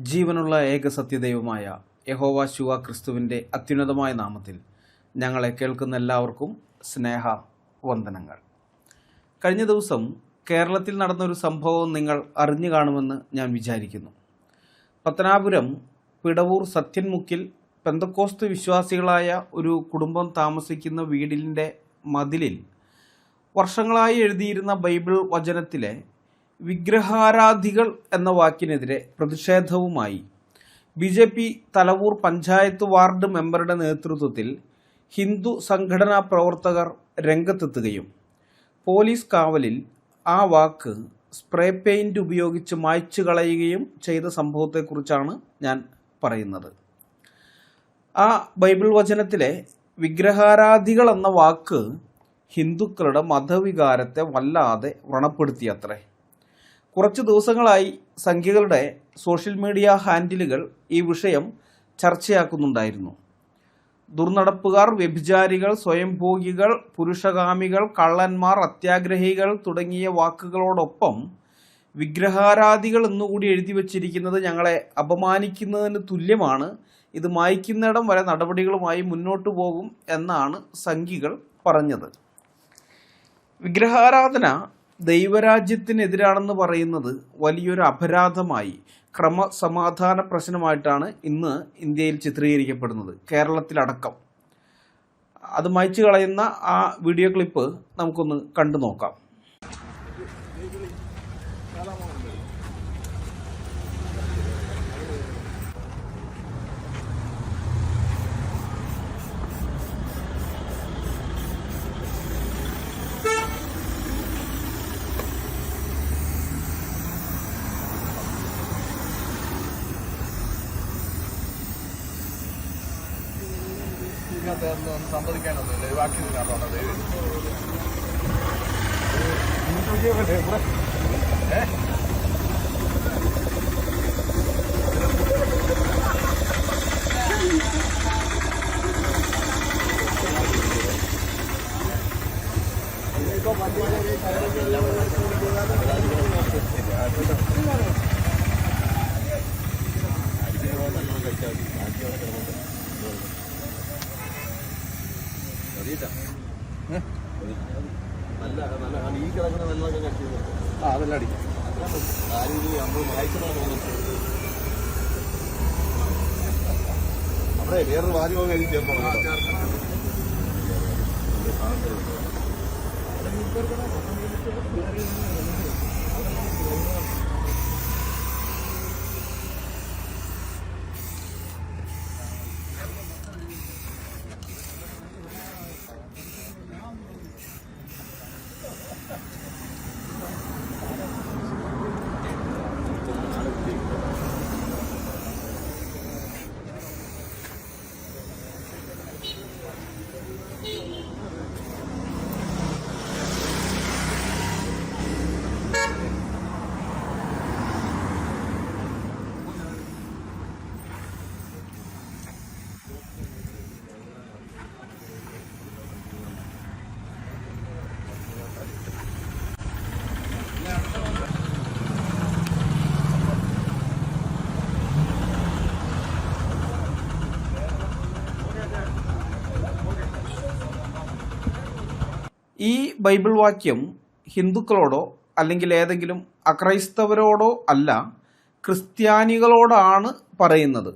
ജീവനുള്ള ഏക സത്യദൈവമായ യഹോവ ശുവ ക്രിസ്തുവിൻ്റെ അത്യുന്നതമായ നാമത്തിൽ ഞങ്ങളെ കേൾക്കുന്ന എല്ലാവർക്കും സ്നേഹ വന്ദനങ്ങൾ. കഴിഞ്ഞ ദിവസം കേരളത്തിൽ നടന്നൊരു സംഭവം നിങ്ങൾ അറിഞ്ഞു കാണുമെന്ന് ഞാൻ വിചാരിക്കുന്നു. പത്തനാപുരം പിടവൂർ സത്യൻമുക്കിൽ പെന്തക്കോസ്ത് വിശ്വാസികളായ ഒരു കുടുംബം താമസിക്കുന്ന വീടിൻ്റെ മതിലിൽ വർഷങ്ങളായി എഴുതിയിരുന്ന ബൈബിൾ വചനത്തിലെ വിഗ്രഹാരാധികൾ എന്ന വാക്കിനെതിരെ പ്രതിഷേധവുമായി BJP തലവൂർ പഞ്ചായത്ത് വാർഡ് മെമ്പറുടെ നേതൃത്വത്തിൽ ഹിന്ദു സംഘടനാ പ്രവർത്തകർ രംഗത്തെത്തുകയും പോലീസ് കാവലിൽ ആ വാക്ക് സ്പ്രേ പെയിൻറ് ഉപയോഗിച്ച് മായ്ച്ചു കളയുകയും ചെയ്ത സംഭവത്തെക്കുറിച്ചാണ് ഞാൻ പറയുന്നത്. ആ ബൈബിൾ വചനത്തിലെ വിഗ്രഹാരാധികൾ എന്ന വാക്ക് ഹിന്ദുക്കളുടെ മതവികാരത്തെ വല്ലാതെ വ്രണപ്പെടുത്തിയത്രേ. കുറച്ച് ദിവസങ്ങളായി സംഖ്യകളുടെ സോഷ്യൽ മീഡിയ ഹാൻഡിലുകൾ ഈ വിഷയം ചർച്ചയാക്കുന്നുണ്ടായിരുന്നു. ദുർനടപ്പുകാർ, വ്യഭിചാരികൾ, സ്വയംഭോഗികൾ, പുരുഷകാമികൾ, കള്ളന്മാർ, അത്യാഗ്രഹികൾ തുടങ്ങിയ വാക്കുകളോടൊപ്പം വിഗ്രഹാരാധികൾ എന്നുകൂടി എഴുതി വച്ചിരിക്കുന്നത് ഞങ്ങളെ അപമാനിക്കുന്നതിന് തുല്യമാണ്. ഇത് മായ്ക്കുന്നിടം വരെ നടപടികളുമായി മുന്നോട്ടു പോകും എന്നാണ് സംഘികൾ പറഞ്ഞത്. വിഗ്രഹാരാധന ദൈവരാജ്യത്തിനെതിരാണെന്ന് പറയുന്നത് വലിയൊരു അപരാധമായി, ക്രമസമാധാന പ്രശ്നമായിട്ടാണ് ഇന്ന് ഇന്ത്യയിൽ ചിത്രീകരിക്കപ്പെടുന്നത്, കേരളത്തിലടക്കം. അത് മായ്ച്ചു കളയുന്ന ആ വീഡിയോ ക്ലിപ്പ് നമുക്കൊന്ന് കണ്ടു നോക്കാം. സമ്മതിക്കാനൊന്നുമില്ല, വാക്കിനാണ് നല്ല നല്ല ഈ കിടക്കുന്ന വെള്ളമൊക്കെ കട്ടി അതെല്ലാം അടിക്കും. നമ്മൾ വായിച്ചതാണ് തോന്നുന്നത്. അവിടെ വേറൊരു വാചകം എഴുതി ചേർന്നോ. ഈ ബൈബിൾ വാക്യം ഹിന്ദുക്കളോടോ അല്ലെങ്കിൽ ഏതെങ്കിലും അക്രൈസ്തവരോടോ അല്ല, ക്രിസ്ത്യാനികളോടാണ് പറയുന്നത്.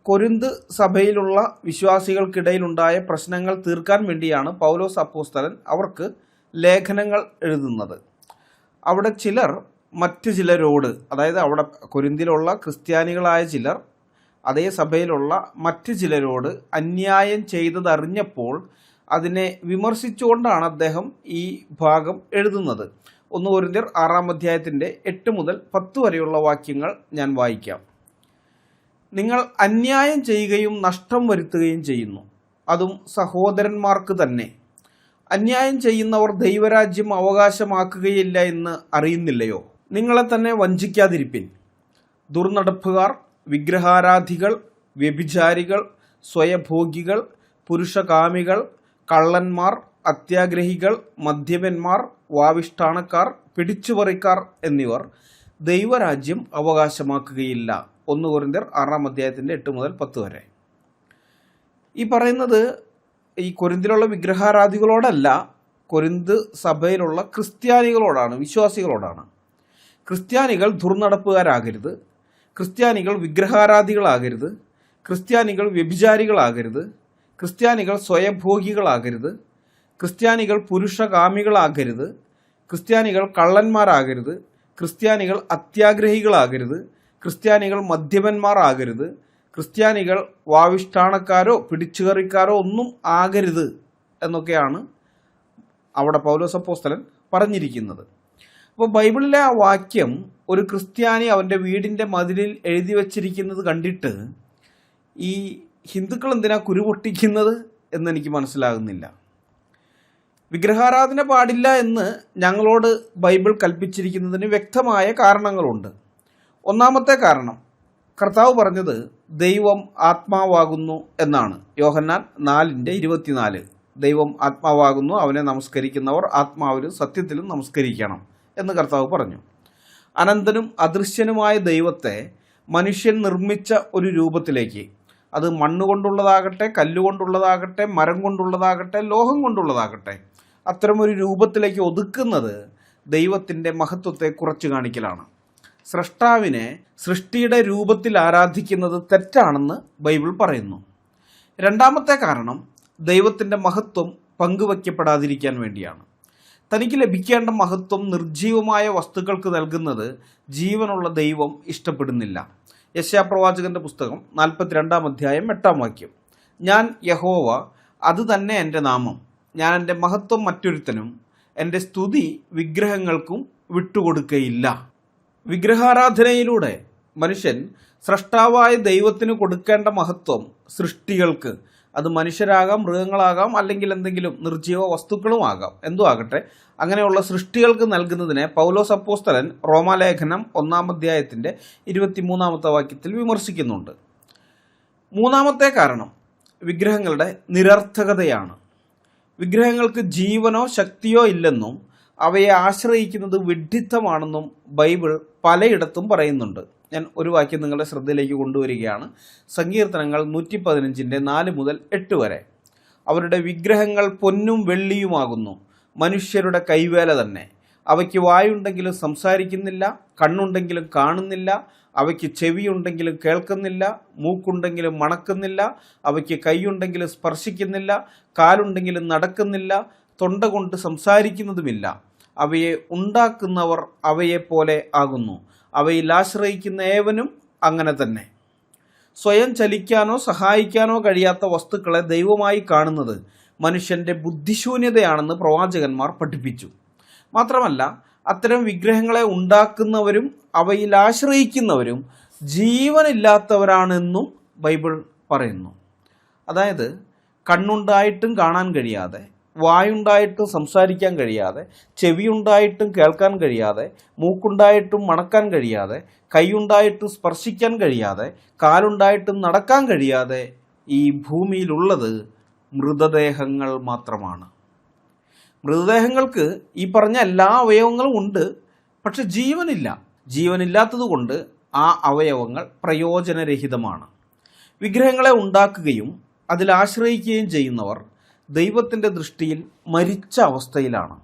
കൊരിന്ത് സഭയിലുള്ള വിശ്വാസികൾക്കിടയിലുണ്ടായ പ്രശ്നങ്ങൾ തീർക്കാൻ വേണ്ടിയാണ് പൗലോസ് അപ്പോസ്തലൻ അവർക്ക് ലേഖനങ്ങൾ എഴുതുന്നത്. അവിടെ ചിലർ മറ്റു ചിലരോട്, അതായത് അവിടെ കൊരിന്തിലുള്ള ക്രിസ്ത്യാനികളായ ചിലർ അതേ സഭയിലുള്ള മറ്റു ചിലരോട് അന്യായം ചെയ്തതറിഞ്ഞപ്പോൾ അതിനെ വിമർശിച്ചുകൊണ്ടാണ് അദ്ദേഹം ഈ ഭാഗം എഴുതുന്നത്. 1 കൊരിന്ത്യർ 6-ാം അധ്യായത്തിൻ്റെ 8 മുതൽ 10 വരെയുള്ള വാക്യങ്ങൾ ഞാൻ വായിക്കാം. നിങ്ങൾ അന്യായം ചെയ്യുകയും നഷ്ടം വരുത്തുകയും ചെയ്യുന്നു, അതും സഹോദരന്മാർക്ക് തന്നെ. അന്യായം ചെയ്യുന്നവർ ദൈവരാജ്യം അവകാശമാക്കുകയില്ല എന്ന് അറിയുന്നില്ലയോ? നിങ്ങളെ തന്നെ വഞ്ചിക്കാതിരിപ്പിൻ. ദുർനടപ്പുകാർ, വിഗ്രഹാരാധികൾ, വ്യഭിചാരികൾ, സ്വയഭോഗികൾ, പുരുഷകാമികൾ, കള്ളന്മാർ, അത്യാഗ്രഹികൾ, മദ്യപന്മാർ, വാവിഷ്ഠാണക്കാർ, പിടിച്ചുപറിക്കാർ എന്നിവർ ദൈവരാജ്യം അവകാശമാക്കുകയില്ല 1 കൊരിന്ത്യർ 6 അധ്യായത്തിൻ്റെ 8 മുതൽ 10 വരെ. ഈ പറയുന്നത് ഈ കൊരിന്തിലുള്ള വിഗ്രഹാരാധികളോടല്ല, കൊരിന്ത് സഭയിലുള്ള ക്രിസ്ത്യാനികളോടാണ്, വിശ്വാസികളോടാണ്. ക്രിസ്ത്യാനികൾ ദുർനടപ്പുകാരാകരുത്, ക്രിസ്ത്യാനികൾ വിഗ്രഹാരാധികളാകരുത്, ക്രിസ്ത്യാനികൾ വ്യഭിചാരികളാകരുത്, ക്രിസ്ത്യാനികൾ സ്വയഭോഗികളാകരുത്, ക്രിസ്ത്യാനികൾ പുരുഷകാമികളാകരുത്, ക്രിസ്ത്യാനികൾ കള്ളന്മാരാകരുത്, ക്രിസ്ത്യാനികൾ അത്യാഗ്രഹികളാകരുത്, ക്രിസ്ത്യാനികൾ മദ്യപന്മാർ ആകരുത്, ക്രിസ്ത്യാനികൾ വാവിഷ്ഠാണക്കാരോ പിടിച്ചുകറിക്കാരോ ഒന്നും ആകരുത് എന്നൊക്കെയാണ് അവിടെ പൗലോസ് അപ്പോസ്തലൻ പറഞ്ഞിരിക്കുന്നത്. അപ്പോൾ ബൈബിളിലെ ആ വാക്യം ഒരു ക്രിസ്ത്യാനി അവൻ്റെ വീടിൻ്റെ മതിലിൽ എഴുതി വച്ചിരിക്കുന്നത് കണ്ടിട്ട് ഈ ഹിന്ദുക്കൾ എന്തിനാ കുരുപൊട്ടിക്കുന്നത് എന്നെനിക്ക് മനസ്സിലാകുന്നില്ല. വിഗ്രഹാരാധന പാടില്ല എന്ന് ഞങ്ങളോട് ബൈബിൾ കൽപ്പിച്ചിരിക്കുന്നതിന് വ്യക്തമായ കാരണങ്ങളുണ്ട്. ഒന്നാമത്തെ കാരണം, കർത്താവ് പറഞ്ഞത് ദൈവം ആത്മാവാകുന്നു എന്നാണ്. യോഹന്നാൻ 4:24. ദൈവം ആത്മാവാകുന്നു, അവനെ നമസ്കരിക്കുന്നവർ ആത്മാവിലും സത്യത്തിലും നമസ്കരിക്കണം എന്ന് കർത്താവ് പറഞ്ഞു. അനന്തനും അദൃശ്യനുമായ ദൈവത്തെ മനുഷ്യൻ നിർമ്മിച്ച ഒരു രൂപത്തിലേക്ക്, അത് മണ്ണുകൊണ്ടുള്ളതാകട്ടെ, കല്ലുകൊണ്ടുള്ളതാകട്ടെ, മരം കൊണ്ടുള്ളതാകട്ടെ, ലോഹം കൊണ്ടുള്ളതാകട്ടെ, അത്തരമൊരു രൂപത്തിലേക്ക് ഒതുക്കുന്നത് ദൈവത്തിൻ്റെ മഹത്വത്തെ കുറച്ച് കാണിക്കലാണ്. സ്രഷ്ടാവിനെ സൃഷ്ടിയുടെ രൂപത്തിൽ ആരാധിക്കുന്നത് തെറ്റാണെന്ന് ബൈബിൾ പറയുന്നു. രണ്ടാമത്തെ കാരണം, ദൈവത്തിൻ്റെ മഹത്വം പങ്കുവയ്ക്കപ്പെടാതിരിക്കാൻ വേണ്ടിയാണ്. തനിക്ക് ലഭിക്കേണ്ട മഹത്വം നിർജീവമായ വസ്തുക്കൾക്ക് നൽകുന്നത് ജീവനുള്ള ദൈവം ഇഷ്ടപ്പെടുന്നില്ല. യെശയ്യാപ്രവാചകന്റെ പുസ്തകം 42 അധ്യായം 8 വാക്യം. ഞാൻ യഹോവ, അത് തന്നെ എൻ്റെ നാമം, ഞാൻ എൻ്റെ മഹത്വം മറ്റൊരുത്തനും എൻ്റെ സ്തുതി വിഗ്രഹങ്ങൾക്കും വിട്ടുകൊടുക്കയില്ല. വിഗ്രഹാരാധനയിലൂടെ മനുഷ്യൻ സ്രഷ്ടാവായ ദൈവത്തിന് കൊടുക്കേണ്ട മഹത്വം സൃഷ്ടികൾക്ക്, അത് മനുഷ്യരാകാം, മൃഗങ്ങളാകാം, അല്ലെങ്കിൽ എന്തെങ്കിലും നിർജീവ വസ്തുക്കളും ആകാം, എന്തും ആകട്ടെ, അങ്ങനെയുള്ള സൃഷ്ടികൾക്ക് നൽകുന്നതിനെ പൗലോസ് അപ്പോസ്തലൻ റോമാലേഖനം 1 അധ്യായത്തിൻ്റെ 23 വാക്യത്തിൽ വിമർശിക്കുന്നുണ്ട്. മൂന്നാമത്തെ കാരണം വിഗ്രഹങ്ങളുടെ നിരർത്ഥകതയാണ്. വിഗ്രഹങ്ങൾക്ക് ജീവനോ ശക്തിയോ ഇല്ലെന്നും അവയെ ആശ്രയിക്കുന്നത് വിഡ്ഢിത്തമാണെന്നും ബൈബിൾ പലയിടത്തും പറയുന്നുണ്ട്. ഞാൻ ഒരു വാക്യം നിങ്ങളുടെ ശ്രദ്ധയിലേക്ക് കൊണ്ടുവരികയാണ്. സങ്കീർത്തനങ്ങൾ 115 4 മുതൽ 8 വരെ. അവരുടെ വിഗ്രഹങ്ങൾ പൊന്നും വെള്ളിയുമാകുന്നു, മനുഷ്യരുടെ കൈവേല തന്നെ. അവയ്ക്ക് വായുണ്ടെങ്കിലും സംസാരിക്കുന്നില്ല, കണ്ണുണ്ടെങ്കിലും കാണുന്നില്ല, അവയ്ക്ക് ചെവിയുണ്ടെങ്കിലും കേൾക്കുന്നില്ല, മൂക്കുണ്ടെങ്കിലും മണക്കുന്നില്ല, അവയ്ക്ക് കൈയുണ്ടെങ്കിലും സ്പർശിക്കുന്നില്ല, കാലുണ്ടെങ്കിലും നടക്കുന്നില്ല, തൊണ്ട കൊണ്ട് സംസാരിക്കുന്നതുമില്ല. അവയെ ഉണ്ടാക്കുന്നവർ അവയെപ്പോലെ ആകുന്നു, അവയിൽ ആശ്രയിക്കുന്ന ഏവനും അങ്ങനെ തന്നെ. സ്വയം ചലിക്കാനോ സഹായിക്കാനോ കഴിയാത്ത വസ്തുക്കളെ ദൈവമായി കാണുന്നത് മനുഷ്യൻ്റെ ബുദ്ധിശൂന്യതയാണെന്ന് പ്രവാചകന്മാർ പഠിപ്പിച്ചു. മാത്രമല്ല, അത്തരം വിഗ്രഹങ്ങളെ ഉണ്ടാക്കുന്നവരും അവയിൽ ആശ്രയിക്കുന്നവരും ജീവനില്ലാത്തവരാണെന്നും ബൈബിൾ പറയുന്നു. അതായത്, കണ്ണുണ്ടായിട്ടും കാണാൻ കഴിയാതെ, വായുണ്ടായിട്ടും സംസാരിക്കാൻ കഴിയാതെ, ചെവിയുണ്ടായിട്ടും കേൾക്കാൻ കഴിയാതെ, മൂക്കുണ്ടായിട്ടും മണക്കാൻ കഴിയാതെ, കൈയുണ്ടായിട്ടും സ്പർശിക്കാൻ കഴിയാതെ, കാലുണ്ടായിട്ടും നടക്കാൻ കഴിയാതെ ഈ ഭൂമിയിലുള്ളത് മൃതദേഹങ്ങൾ മാത്രമാണ്. മൃതദേഹങ്ങൾക്ക് ഈ പറഞ്ഞ എല്ലാ അവയവങ്ങളും ഉണ്ട്, പക്ഷെ ജീവനില്ല. ജീവനില്ലാത്തതുകൊണ്ട് ആ അവയവങ്ങൾ പ്രയോജനരഹിതമാണ്. വിഗ്രഹങ്ങളെ ഉണ്ടാക്കുകയും അതിൽ ആശ്രയിക്കുകയും ചെയ്യുന്നവർ ദൈവത്തിൻ്റെ ദൃഷ്ടിയിൽ മരിച്ച അവസ്ഥയിലാണ്.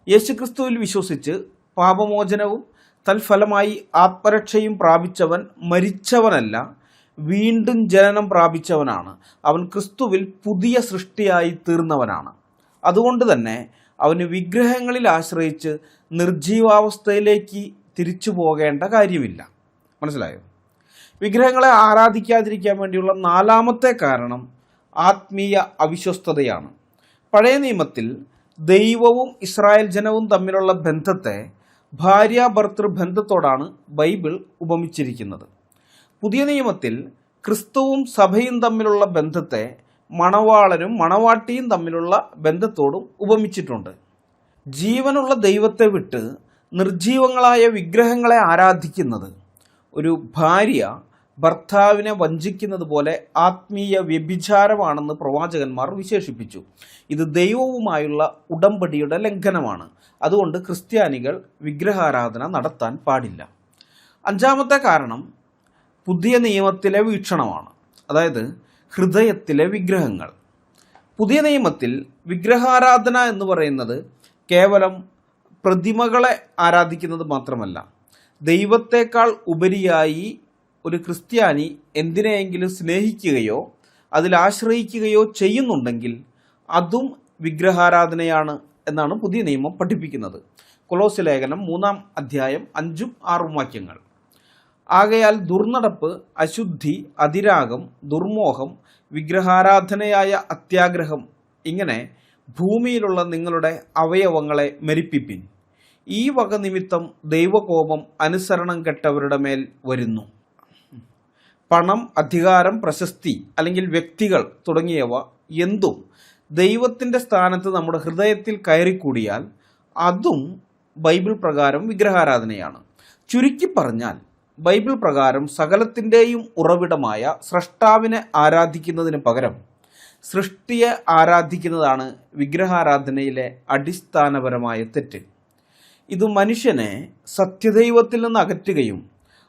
യേശുക്രിസ്തുവിൽ വിശ്വസിച്ച് പാപമോചനവും തൽഫലമായി ആത്മരക്ഷയും പ്രാപിച്ചവൻ മരിച്ചവനല്ല, വീണ്ടും ജനനം പ്രാപിച്ചവനാണ്. അവൻ ക്രിസ്തുവിൽ പുതിയ സൃഷ്ടിയായി തീർന്നവനാണ്. അതുകൊണ്ട് തന്നെ അവന് വിഗ്രഹങ്ങളിൽ ആശ്രയിച്ച് നിർജീവാവസ്ഥയിലേക്ക് തിരിച്ചു പോകേണ്ട കാര്യമില്ല. മനസ്സിലായോ? വിഗ്രഹങ്ങളെ ആരാധിക്കാതിരിക്കാൻ വേണ്ടിയുള്ള നാലാമത്തെ കാരണം ആത്മീയ അവിശ്വസ്തതയാണ്. പഴയ നിയമത്തിൽ ദൈവവും ഇസ്രായേൽ ജനവും തമ്മിലുള്ള ബന്ധത്തെ ഭാര്യാഭർത്തൃ ബന്ധത്തോടാണ് ബൈബിൾ ഉപമിച്ചിരിക്കുന്നത്. പുതിയ നിയമത്തിൽ ക്രിസ്തുവും സഭയും തമ്മിലുള്ള ബന്ധത്തെ മണവാളനും മണവാട്ടിയും തമ്മിലുള്ള ബന്ധത്തോടും ഉപമിച്ചിട്ടുണ്ട്. ജീവനുള്ള ദൈവത്തെ വിട്ട് നിർജീവങ്ങളായ വിഗ്രഹങ്ങളെ ആരാധിക്കുന്നത് ഒരു ഭാര്യ ഭർത്താവിനെ വഞ്ചിക്കുന്നത് പോലെ ആത്മീയ വ്യഭിചാരമാണെന്ന് പ്രവാചകന്മാർ വിശേഷിപ്പിച്ചു. ഇത് ദൈവവുമായുള്ള ഉടമ്പടിയുടെ ലംഘനമാണ്. അതുകൊണ്ട് ക്രിസ്ത്യാനികൾ വിഗ്രഹാരാധന നടത്താൻ പാടില്ല. അഞ്ചാമത്തെ കാരണം, പുതിയ നിയമത്തിലെ വീക്ഷണമാണ്. അതായത് ഹൃദയത്തിലെ വിഗ്രഹങ്ങൾ. പുതിയ നിയമത്തിൽ വിഗ്രഹാരാധന എന്ന് പറയുന്നത് കേവലം പ്രതിമകളെ ആരാധിക്കുന്നത് മാത്രമല്ല, ദൈവത്തെക്കാൾ ഉപരിയായി ഒരു ക്രിസ്ത്യാനി എന്തിനെയെങ്കിലും സ്നേഹിക്കുകയോ അതിലാശ്രയിക്കുകയോ ചെയ്യുന്നുണ്ടെങ്കിൽ അതും വിഗ്രഹാരാധനയാണ് എന്നാണ് പുതിയ നിയമം പഠിപ്പിക്കുന്നത്. കൊലോസ്യ ലേഖനം 3-ാം അധ്യായം 5-6 വാക്യങ്ങൾ. ആകയാൽ ദുർനടപ്പ്, അശുദ്ധി, അതിരാഗം, ദുർമോഹം, വിഗ്രഹാരാധനയായ അത്യാഗ്രഹം, ഇങ്ങനെ ഭൂമിയിലുള്ള നിങ്ങളുടെ അവയവങ്ങളെ മരിപ്പിപ്പിൻ. ഈ വക നിമിത്തം ദൈവകോപം അനുസരണം കെട്ടവരുടെ മേൽ വരുന്നു. പണം, അധികാരം, പ്രശസ്തി അല്ലെങ്കിൽ വ്യക്തികൾ തുടങ്ങിയവ എന്തും ദൈവത്തിൻ്റെ സ്ഥാനത്ത് നമ്മുടെ ഹൃദയത്തിൽ കയറിക്കൂടിയാൽ അതും ബൈബിൾ പ്രകാരം വിഗ്രഹാരാധനയാണ്. ചുരുക്കി പറഞ്ഞാൽ ബൈബിൾ പ്രകാരം സകലത്തിൻ്റെയും ഉറവിടമായ സ്രഷ്ടാവിനെ ആരാധിക്കുന്നതിന് പകരം സൃഷ്ടിയെ ആരാധിക്കുന്നതാണ് വിഗ്രഹാരാധനയിലെ അടിസ്ഥാനപരമായ തെറ്റ്. ഇത് മനുഷ്യനെ സത്യദൈവത്തിൽ നിന്ന് അകറ്റുകയും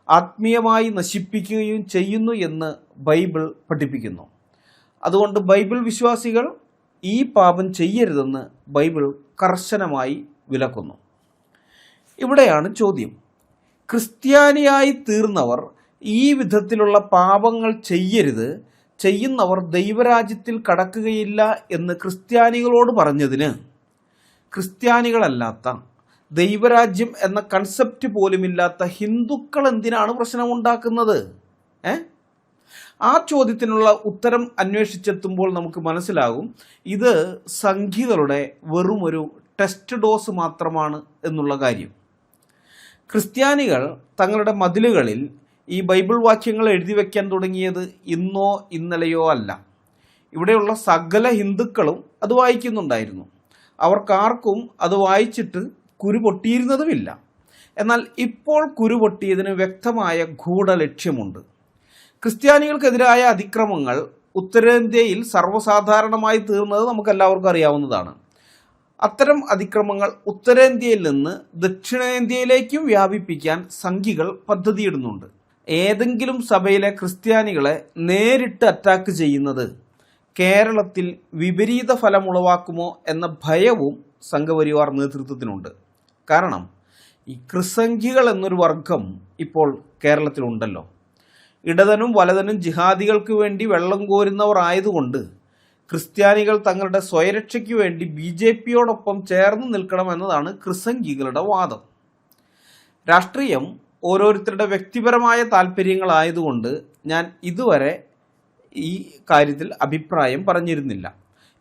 ആത്മീയമായി നശിപ്പിക്കുകയും ചെയ്യുന്നു എന്ന് ബൈബിൾ പഠിപ്പിക്കുന്നു. അതുകൊണ്ട് ബൈബിൾ വിശ്വാസികൾ ഈ പാപം ചെയ്യരുതെന്ന് ബൈബിൾ കർശനമായി വിലക്കുന്നു. ഇവിടെയാണ് ചോദ്യം. ക്രിസ്ത്യാനിയായി തീർന്നവർ ഈ വിധത്തിലുള്ള പാപങ്ങൾ ചെയ്യരുത്, ചെയ്യുന്നവർ ദൈവരാജ്യത്തിൽ കടക്കുകയില്ല എന്ന് ക്രിസ്ത്യാനികളോട് പറഞ്ഞതിന് ക്രിസ്ത്യാനികളല്ലാത്ത, ദൈവരാജ്യം എന്ന കൺസെപ്റ്റ് പോലുമില്ലാത്ത ഹിന്ദുക്കൾ എന്തിനാണ് പ്രശ്നമുണ്ടാക്കുന്നത്? ആ ചോദ്യത്തിനുള്ള ഉത്തരം അന്വേഷിച്ചെത്തുമ്പോൾ നമുക്ക് മനസ്സിലാകും ഇത് സംഘികളുടെ വെറുമൊരു ടെസ്റ്റ് ഡോസ് മാത്രമാണ് എന്നുള്ള കാര്യം. ക്രിസ്ത്യാനികൾ തങ്ങളുടെ മതിലുകളിൽ ഈ ബൈബിൾ വാക്യങ്ങൾ എഴുതി വയ്ക്കാൻ തുടങ്ങിയത് ഇന്നോ ഇന്നലെയോ അല്ല. ഇവിടെയുള്ള സകല ഹിന്ദുക്കളും അത് വായിക്കുന്നുണ്ടായിരുന്നു. അവർക്കാർക്കും അത് വായിച്ചിട്ട് കുരു പൊട്ടിയിരുന്നതുമില്ല. എന്നാൽ ഇപ്പോൾ കുരു പൊട്ടിയതിന് വ്യക്തമായ ഗൂഢലക്ഷ്യമുണ്ട്. ക്രിസ്ത്യാനികൾക്കെതിരായ അതിക്രമങ്ങൾ ഉത്തരേന്ത്യയിൽ സർവ്വസാധാരണമായി തീർന്നത് നമുക്കെല്ലാവർക്കും അറിയാവുന്നതാണ്. അത്തരം അതിക്രമങ്ങൾ ഉത്തരേന്ത്യയിൽ നിന്ന് ദക്ഷിണേന്ത്യയിലേക്കും വ്യാപിപ്പിക്കാൻ സംഘികൾ പദ്ധതിയിടുന്നുണ്ട്. ഏതെങ്കിലും സഭയിലെ ക്രിസ്ത്യാനികളെ നേരിട്ട് അറ്റാക്ക് ചെയ്യുന്നത് കേരളത്തിൽ വിപരീത ഫലമുളവാക്കുമോ എന്ന ഭയവും സംഘപരിവാർ നേതൃത്വത്തിനുണ്ട്. കാരണം ഈ ക്രിസംഖികൾ എന്നൊരു വർഗം ഇപ്പോൾ കേരളത്തിലുണ്ടല്ലോ. ഇടതനും വലതനും ജിഹാദികൾക്ക് വേണ്ടി വെള്ളം കോരുന്നവർ ആയതുകൊണ്ട് ക്രിസ്ത്യാനികൾ തങ്ങളുടെ സ്വയരക്ഷയ്ക്ക് വേണ്ടി BJPയോടൊപ്പം ചേർന്ന് നിൽക്കണമെന്നതാണ് ക്രിസംഖികളുടെ വാദം. രാഷ്ട്രീയം ഓരോരുത്തരുടെ വ്യക്തിപരമായ താല്പര്യങ്ങളായതുകൊണ്ട് ഞാൻ ഇതുവരെ ഈ കാര്യത്തിൽ അഭിപ്രായം പറഞ്ഞിരുന്നില്ല.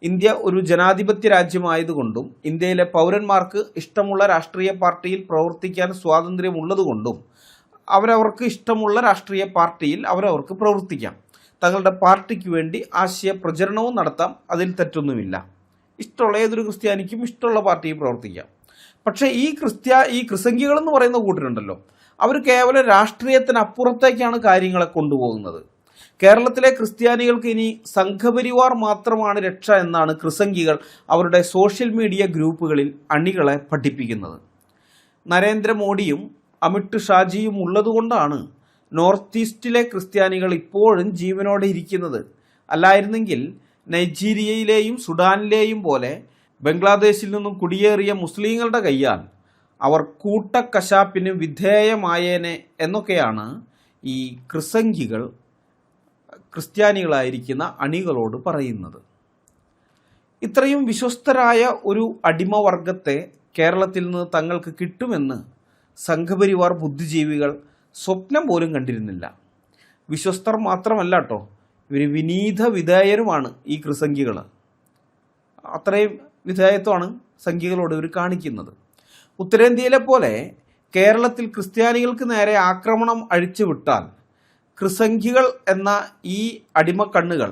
ഇന്ത്യ ഒരു ജനാധിപത്യ രാജ്യമായതുകൊണ്ടും ഇന്ത്യയിലെ പൗരന്മാർക്ക് ഇഷ്ടമുള്ള രാഷ്ട്രീയ പാർട്ടിയിൽ പ്രവർത്തിക്കാൻ സ്വാതന്ത്ര്യമുള്ളതുകൊണ്ടും അവരവർക്ക് ഇഷ്ടമുള്ള രാഷ്ട്രീയ പാർട്ടിയിൽ അവരവർക്ക് പ്രവർത്തിക്കാം. തങ്ങളുടെ പാർട്ടിക്ക് വേണ്ടി ആശയ പ്രചരണവും നടത്താം. അതിൽ തെറ്റൊന്നുമില്ല. ഇഷ്ടമുള്ള ഏതൊരു ക്രിസ്ത്യാനിക്കും ഇഷ്ടമുള്ള പാർട്ടിയിൽ പ്രവർത്തിക്കാം. പക്ഷേ ഈ ക്രിസംഖികൾ എന്ന് പറയുന്ന കൂട്ടരുണ്ടല്ലോ, അവർ കേവലം രാഷ്ട്രീയത്തിനപ്പുറത്തേക്കാണ് കാര്യങ്ങളെ കൊണ്ടുപോകുന്നത്. കേരളത്തിലെ ക്രിസ്ത്യാനികൾക്ക് ഇനി സംഘപരിവാർ മാത്രമാണ് രക്ഷ എന്നാണ് ക്രിസംഖികൾ അവരുടെ സോഷ്യൽ മീഡിയ ഗ്രൂപ്പുകളിൽ അണികളെ പഠിപ്പിക്കുന്നത്. നരേന്ദ്രമോദിയും അമിത് ഷാജിയും ഉള്ളതുകൊണ്ടാണ് നോർത്ത് ഈസ്റ്റിലെ ക്രിസ്ത്യാനികൾ ഇപ്പോഴും ജീവനോടെ ഇരിക്കുന്നത്. അല്ലായിരുന്നെങ്കിൽ നൈജീരിയയിലെയും സുഡാനിലെയും പോലെ ബംഗ്ലാദേശിൽ നിന്നും കുടിയേറിയ മുസ്ലിങ്ങളുടെ കയ്യാൽ അവർ കൂട്ടക്കശാപ്പിന് വിധേയമായേനെ എന്നൊക്കെയാണ് ഈ ക്രിസംഖികൾ ക്രിസ്ത്യാനികളായിരിക്കുന്ന അണികളോട് പറയുന്നത്. ഇത്രയും വിശ്വസ്തരായ ഒരു അടിമവർഗത്തെ കേരളത്തിൽ നിന്ന് തങ്ങൾക്ക് കിട്ടുമെന്ന് സംഘപരിവാർ ബുദ്ധിജീവികൾ സ്വപ്നം പോലും കണ്ടിരുന്നില്ല. വിശ്വസ്തർ മാത്രമല്ല കേട്ടോ, ഇവർ വിനീത വിധേയരുമാണ് ഈ ക്രിസംഖികൾ. അത്രയും വിധേയത്വമാണ് സംഘികളോട് ഇവർ കാണിക്കുന്നത്. ഉത്തരേന്ത്യയിലെ പോലെ കേരളത്തിൽ ക്രിസ്ത്യാനികൾക്ക് നേരെ ആക്രമണം അഴിച്ചുവിട്ടാൽ ക്രിസംഖികൾ എന്ന ഈ അടിമക്കണ്ണുകൾ,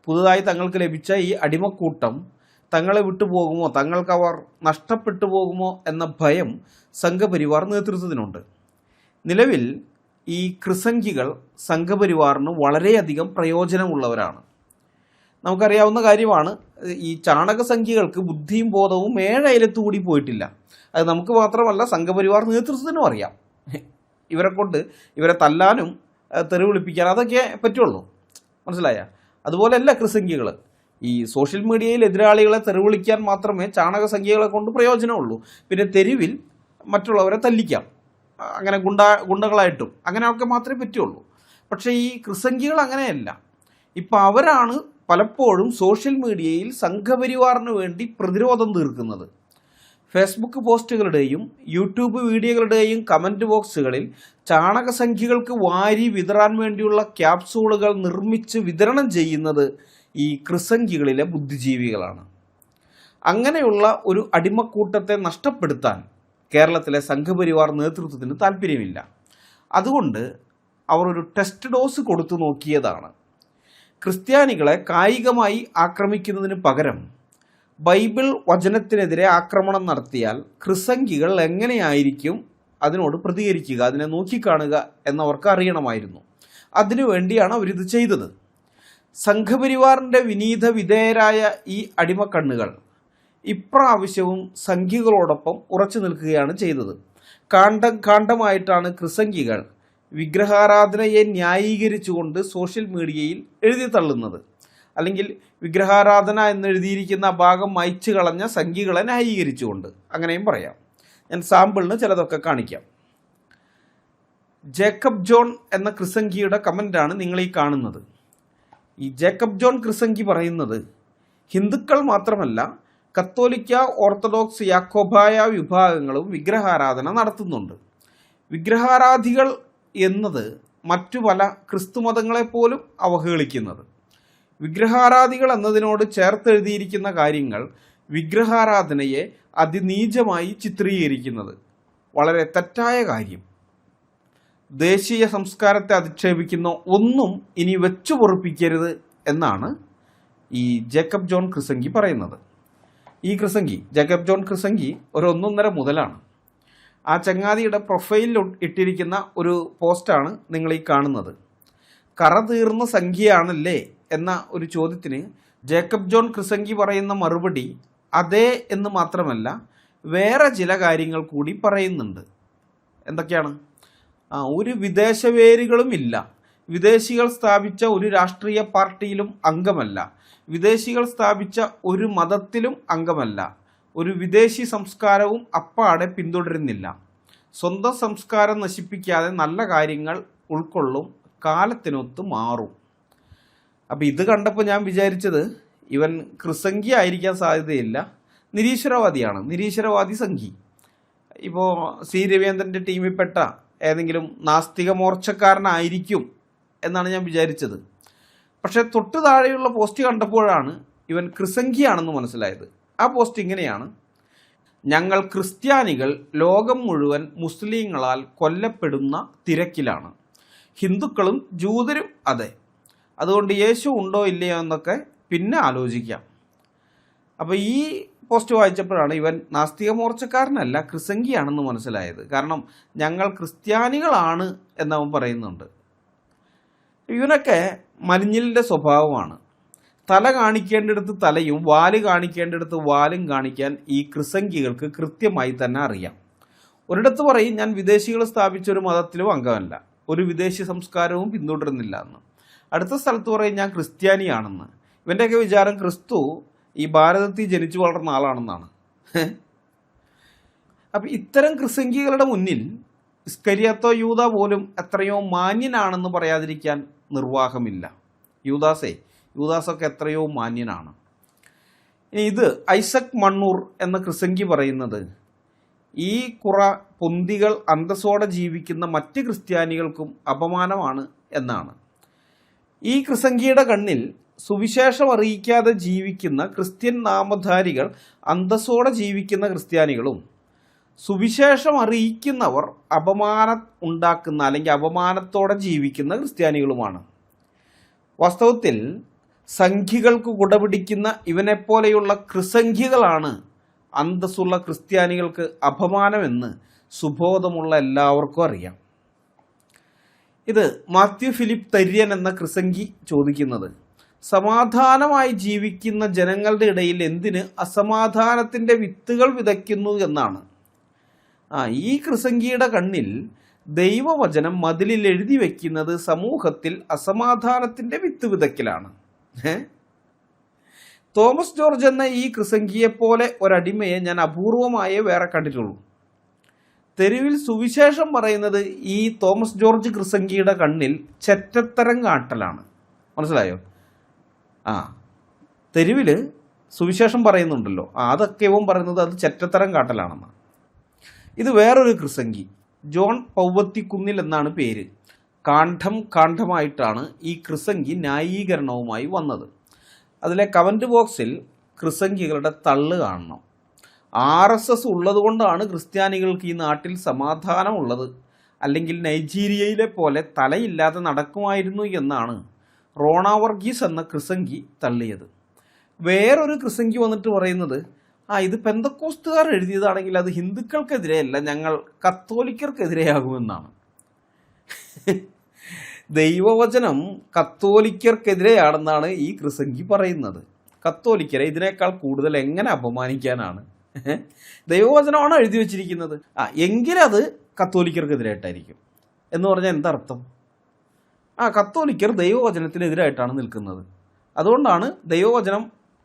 പുതുതായി തങ്ങൾക്ക് ലഭിച്ച ഈ അടിമക്കൂട്ടം തങ്ങളെ വിട്ടുപോകുമോ, തങ്ങൾക്ക് അവർ നഷ്ടപ്പെട്ടു പോകുമോ എന്ന ഭയം സംഘപരിവാർ നേതൃത്വത്തിനുണ്ട്. നിലവിൽ ഈ ക്രിസംഖികൾ സംഘപരിവാറിന് വളരെയധികം പ്രയോജനമുള്ളവരാണ്. നമുക്കറിയാവുന്ന കാര്യമാണ്, ഈ ചാണകസംഖികൾക്ക് ബുദ്ധിയും ബോധവും 7 അയലത്തുകൂടി പോയിട്ടില്ല. അത് നമുക്ക് മാത്രമല്ല സംഘപരിവാർ നേതൃത്വത്തിനും അറിയാം. ഇവരെ തല്ലാനും തെറി വിളിപ്പിക്കാൻ അതൊക്കെ പറ്റുള്ളൂ. മനസ്സിലായ? അതുപോലെയല്ല ക്രിസംഖികൾ. ഈ സോഷ്യൽ മീഡിയയിൽ എതിരാളികളെ തെറി വിളിക്കാൻ മാത്രമേ ചാണകസംഖ്യകളെ കൊണ്ട് പ്രയോജനമുള്ളൂ. പിന്നെ തെരുവിൽ മറ്റുള്ളവരെ തല്ലിക്കാം, അങ്ങനെ ഗുണ്ടകളായിട്ടും അങ്ങനെയൊക്കെ മാത്രമേ പറ്റുള്ളൂ. പക്ഷേ ഈ ക്രിസംഖികൾ അങ്ങനെയല്ല. ഇപ്പം അവരാണ് പലപ്പോഴും സോഷ്യൽ മീഡിയയിൽ സംഘപരിവാറിന് വേണ്ടി പ്രതിരോധം തീർക്കുന്നത്. ഫേസ്ബുക്ക് പോസ്റ്റുകളുടെയും യൂട്യൂബ് വീഡിയോകളുടെയും കമൻറ്റ് ബോക്സുകളിൽ ചാണകസംഖ്യകൾക്ക് വാരി വിതറാൻ വേണ്ടിയുള്ള ക്യാപ്സൂളുകൾ നിർമ്മിച്ച് വിതരണം ചെയ്യുന്നത് ഈ ക്രിസംഖികളിലെ ബുദ്ധിജീവികളാണ്. അങ്ങനെയുള്ള ഒരു അടിമക്കൂട്ടത്തെ നഷ്ടപ്പെടുത്താൻ കേരളത്തിലെ സംഘപരിവാർ നേതൃത്വത്തിന് താല്പര്യമില്ല. അതുകൊണ്ട് അവർ ഒരു ടെസ്റ്റ് ഡോസ് കൊടുത്തു നോക്കിയതാണ്. ക്രിസ്ത്യാനികളെ കായികമായി ആക്രമിക്കുന്നതിന് പകരം ബൈബിൾ വചനത്തിനെതിരെ ആക്രമണം നടത്തിയാൽ ക്രിസംഖികൾ എങ്ങനെയായിരിക്കും അതിനോട് പ്രതികരിക്കുക, അതിനെ നോക്കിക്കാണുക എന്നവർക്ക് അറിയണമായിരുന്നു. അതിനുവേണ്ടിയാണ് അവരിത് ചെയ്തത്. സംഘപരിവാറിൻ്റെ വിനീത വിധേയരായ ഈ അടിമക്കണ്ണുകൾ ഇപ്രാവശ്യവും സംഖ്യകളോടൊപ്പം ഉറച്ചു നിൽക്കുകയാണ് ചെയ്തത്. കാണ്ഡമായിട്ടാണ് ക്രിസംഖികൾ വിഗ്രഹാരാധനയെ ന്യായീകരിച്ചുകൊണ്ട് സോഷ്യൽ മീഡിയയിൽ എഴുതി തള്ളുന്നത്. അല്ലെങ്കിൽ വിഗ്രഹാരാധന എന്നെഴുതിയിരിക്കുന്ന ഭാഗം മായ്ച്ചു കളഞ്ഞ സംഖ്യകളെ ന്യായീകരിച്ചുകൊണ്ട്, അങ്ങനെയും പറയാം. ഞാൻ സാമ്പിളിന് ചിലതൊക്കെ കാണിക്കാം. ജേക്കബ് ജോൺ എന്ന ക്രിസംഖിയുടെ കമൻ്റാണ് നിങ്ങൾ ഈ കാണുന്നത്. ഈ ജേക്കബ് ജോൺ ക്രിസംഖി പറയുന്നത് ഹിന്ദുക്കൾ മാത്രമല്ല കത്തോലിക്ക, ഓർത്തഡോക്സ്, യാക്കോബായ വിഭാഗങ്ങളും വിഗ്രഹാരാധന നടത്തുന്നുണ്ട്. വിഗ്രഹാരാധികൾ എന്നത് മറ്റു പല ക്രിസ്തുമതങ്ങളെപ്പോലും അവഹേളിക്കുന്നത്. വിഗ്രഹാരാധികൾ എന്നതിനോട് ചേർത്തെഴുതിയിരിക്കുന്ന കാര്യങ്ങൾ വിഗ്രഹാരാധനയെ അതിനീചമായി ചിത്രീകരിക്കുന്നത് വളരെ തെറ്റായ കാര്യം. ദേശീയ സംസ്കാരത്തെ അധിക്ഷേപിക്കുന്ന ഒന്നും ഇനി വെച്ചു പൊറുപ്പിക്കരുത് എന്നാണ് ഈ ജേക്കബ് ജോൺ ക്രിസംഖി പറയുന്നത്. ഈ ക്രിസംഖി, ജേക്കബ് ജോൺ ക്രിസംഖി, ഒരു 1.5 മുതലാണ്. ആ ചങ്ങാതിയുടെ പ്രൊഫൈലിൽ ഇട്ടിരിക്കുന്ന ഒരു പോസ്റ്റാണ് നിങ്ങൾ ഈ കാണുന്നത്. കറ തീർന്ന സംഖ്യയാണല്ലേ എന്ന ഒരു ചോദ്യത്തിന് ജേക്കബ് ജോൺ ക്രിസംഖി പറയുന്ന മറുപടി അതെ എന്ന് മാത്രമല്ല വേറെ ചില കാര്യങ്ങൾ കൂടി പറയുന്നുണ്ട്. എന്തൊക്കെയാണ്? ഒരു വിദേശ വേരുകളും ഇല്ല, വിദേശികൾ സ്ഥാപിച്ച ഒരു രാഷ്ട്രീയ പാർട്ടിയിലും അംഗമല്ല, വിദേശികൾ സ്ഥാപിച്ച ഒരു മതത്തിലും അംഗമല്ല, ഒരു വിദേശി സംസ്കാരവും അപ്പാടെ പിന്തുടരുന്നില്ല, സ്വന്തം സംസ്കാരം നശിപ്പിക്കാതെ നല്ല കാര്യങ്ങൾ ഉൾക്കൊള്ളും, കാലത്തിനൊത്ത് മാറും. അപ്പം ഇത് കണ്ടപ്പോൾ ഞാൻ വിചാരിച്ചത് ഇവൻ ക്രിസംഖി ആയിരിക്കാൻ സാധ്യതയില്ല, നിരീശ്വരവാദിയാണ്, നിരീശ്വരവാദി സംഖി. ഇപ്പോൾ സി രവീന്ദ്രൻ്റെ ടീമിൽപ്പെട്ട ഏതെങ്കിലും നാസ്തിക മോർച്ചക്കാരനായിരിക്കും എന്നാണ് ഞാൻ വിചാരിച്ചത്. പക്ഷേ തൊട്ട് താഴെയുള്ള പോസ്റ്റ് കണ്ടപ്പോഴാണ് ഇവൻ ക്രിസംഖിയാണെന്ന് മനസ്സിലായത്. ആ പോസ്റ്റ് ഇങ്ങനെയാണ്: ഞങ്ങൾ ക്രിസ്ത്യാനികൾ ലോകം മുഴുവൻ മുസ്ലിങ്ങളാൽ കൊല്ലപ്പെടുന്ന തിരക്കിലാണ്, ഹിന്ദുക്കളും ജൂതരും അതെ, അതുകൊണ്ട് യേശു ഉണ്ടോ ഇല്ലയോ എന്നൊക്കെ പിന്നെ ആലോചിക്കാം. അപ്പോൾ ഈ പോസ്റ്റ് വായിച്ചപ്പോഴാണ് ഇവൻ നാസ്തിക മോർച്ചക്കാരനല്ല, ക്രിസംഖിയാണെന്ന് മനസ്സിലായത്. കാരണം ഞങ്ങൾ ക്രിസ്ത്യാനികളാണ് എന്നവൻ പറയുന്നുണ്ട്. ഇവനൊക്കെ മലിഞ്ഞിലിൻ്റെ സ്വഭാവമാണ്. തല കാണിക്കേണ്ടിടത്ത് തലയും വാല് കാണിക്കേണ്ടിടത്ത് വാലും കാണിക്കാൻ ഈ ക്രിസംഖികൾക്ക് കൃത്യമായി തന്നെ അറിയാം. ഒരിടത്ത് പറയും ഞാൻ വിദേശികൾ സ്ഥാപിച്ച ഒരു മതത്തിലും അംഗമല്ല, ഒരു വിദേശി സംസ്കാരവും പിന്തുടരുന്നില്ല എന്ന്. അടുത്ത സ്ഥലത്ത് പറയും ഞാൻ ക്രിസ്ത്യാനിയാണെന്ന്. ഇവൻ്റെയൊക്കെ വിചാരം ക്രിസ്തു ഈ ഭാരതത്തിൽ ജനിച്ചു വളർന്ന ആളാണെന്നാണ്. അപ്പം ഇത്തരം ക്രിസംഖികളുടെ മുന്നിൽ ഇസ്കരിയാത്തോ യൂദ പോലും എത്രയോ മാന്യനാണെന്ന് പറയാതിരിക്കാൻ നിർവാഹമില്ല. യൂദാസൊക്കെ എത്രയോ മാന്യനാണ്. ഇനി ഇത് ഐസക് മണ്ണൂർ എന്ന ക്രിസംഖി പറയുന്നത് ഈ കുറ പൊന്തികൾ അന്തസ്സോടെ ജീവിക്കുന്ന മറ്റ് ക്രിസ്ത്യാനികൾക്കും അപമാനമാണ് എന്നാണ്. ഈ ക്രിസംഖിയുടെ കണ്ണിൽ സുവിശേഷം അറിയിക്കാതെ ജീവിക്കുന്ന ക്രിസ്ത്യൻ നാമധാരികൾ അന്തസ്സോടെ ജീവിക്കുന്ന ക്രിസ്ത്യാനികളും സുവിശേഷം അറിയിക്കുന്നവർ അപമാനം ഉണ്ടാക്കുന്ന അല്ലെങ്കിൽ അപമാനത്തോടെ ജീവിക്കുന്ന ക്രിസ്ത്യാനികളുമാണ്. വാസ്തവത്തിൽ സംഖ്യകൾക്ക് കുടപിടിക്കുന്ന ഇവനെപ്പോലെയുള്ള ക്രിസംഖ്യകളാണ് അന്തസ്സുള്ള ക്രിസ്ത്യാനികൾക്ക് അപമാനമെന്ന് സുബോധമുള്ള എല്ലാവർക്കും അറിയാം. ഇത് മാത്യു ഫിലിപ്പ് തര്യൻ എന്ന ക്രിസംഖി ചോദിക്കുന്നത് സമാധാനമായി ജീവിക്കുന്ന ജനങ്ങളുടെ ഇടയിൽ എന്തിന് അസമാധാനത്തിൻ്റെ വിത്തുകൾ വിതയ്ക്കുന്നു എന്നാണ്. ഈ ക്രിസംഖിയുടെ കണ്ണിൽ ദൈവവചനം മതിലിൽ എഴുതി വയ്ക്കുന്നത് സമൂഹത്തിൽ അസമാധാനത്തിൻ്റെ വിത്ത് വിതയ്ക്കലാണ്. തോമസ് ജോർജ് എന്ന ഈ ക്രിസംഗിയെപ്പോലെ ഒരടിമയെ ഞാൻ അപൂർവമായേ വേറെ കണ്ടിട്ടുള്ളൂ. തെരുവിൽ സുവിശേഷം പറയുന്നത് ഈ തോമസ് ജോർജ് ക്രിസംഗിയുടെ കണ്ണിൽ ചെറ്റത്തരം കാട്ടലാണ്. മനസ്സിലായോ? തെരുവിൽ സുവിശേഷം പറയുന്നുണ്ടല്ലോ, അതൊക്കെ ഇവൻ പറയുന്നത് അത് ചെറ്റത്തരം കാട്ടലാണെന്ന്. ഇത് വേറൊരു ക്രിസംഗി, ജോൺ പൗവത്തിക്കുന്നിൽ എന്നാണ് പേര്. കാണ്ഡമായിട്ടാണ് ഈ ക്രിസംഗി ന്യായീകരണവുമായി വന്നത്. അതിലെ കമൻറ്റ് ബോക്സിൽ ക്രിസംഗികളുടെ തള്ളു കാണണം. RSS ഉള്ളതുകൊണ്ടാണ് ക്രിസ്ത്യാനികൾക്ക് ഈ നാട്ടിൽ സമാധാനമുള്ളത്, അല്ലെങ്കിൽ നൈജീരിയയിലെ പോലെ തലയില്ലാതെ നടക്കുമായിരുന്നു എന്നാണ് റോണ വർഗീസ് എന്ന ക്രിസംഗി തള്ളിയത്. വേറൊരു ക്രിസംഗി വന്നിട്ട് പറയുന്നത്, ഇത് പെന്തക്കോസ്തുകാർ എഴുതിയതാണെങ്കിൽ അത് ഹിന്ദുക്കൾക്കെതിരെയല്ല, ഞങ്ങൾ കത്തോലിക്കർക്കെതിരെയാകുമെന്നാണ്. ദൈവവചനം കത്തോലിക്കർക്കെതിരെയാണെന്നാണ് ഈ ക്രിസംഗി പറയുന്നത്. കത്തോലിക്കരെ ഇതിനേക്കാൾ കൂടുതൽ എങ്ങനെ അപമാനിക്കാനാണ്? ദൈവവചനമാണോ എഴുതി വച്ചിരിക്കുന്നത്? എങ്കിലത് കത്തോലിക്കർക്കെതിരായിട്ടായിരിക്കും എന്ന് പറഞ്ഞാൽ എന്തർത്ഥം? കത്തോലിക്കർ ദൈവവചനത്തിനെതിരായിട്ടാണ് നിൽക്കുന്നത്, അതുകൊണ്ടാണ് ദൈവവചനം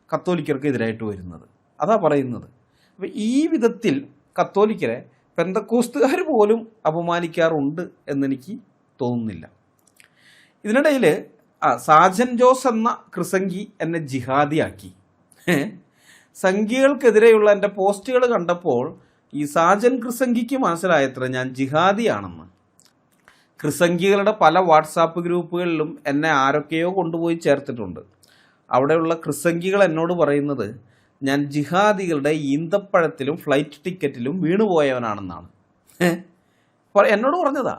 കത്തോലിക്കർക്കെതിരായിട്ട് വരുന്നത്. അതാ പറയുന്നത്. അപ്പം ഈ വിധത്തിൽ കത്തോലിക്കരെ പെന്തക്കോസ്തുകാർ പോലും അപമാനിക്കാറുണ്ട് എന്നെനിക്ക് തോന്നുന്നില്ല. ഇതിനിടയിൽ സാജൻ ജോസ് എന്ന ക്രിസംഗി എന്നെ ജിഹാദിയാക്കി. സംഘികൾക്കെതിരെയുള്ള എൻ്റെ പോസ്റ്റുകൾ കണ്ടപ്പോൾ ഈ സാജൻ ക്രിസംഗിക്ക് മനസ്സിലായത്ര ഞാൻ ജിഹാദിയാണെന്ന്. ക്രിസംഗികളുടെ പല വാട്സാപ്പ് ഗ്രൂപ്പുകളിലും എന്നെ ആരൊക്കെയോ കൊണ്ടുപോയി ചേർത്തിട്ടുണ്ട്. അവിടെയുള്ള ക്രിസംഗികൾ എന്നോട് പറയുന്നത് ഞാൻ ജിഹാദികളുടെ ഈന്തപ്പഴത്തിലും ഫ്ലൈറ്റ് ടിക്കറ്റിലും വീണുപോയവനാണെന്നാണ്. എന്നോട് പറഞ്ഞതാ.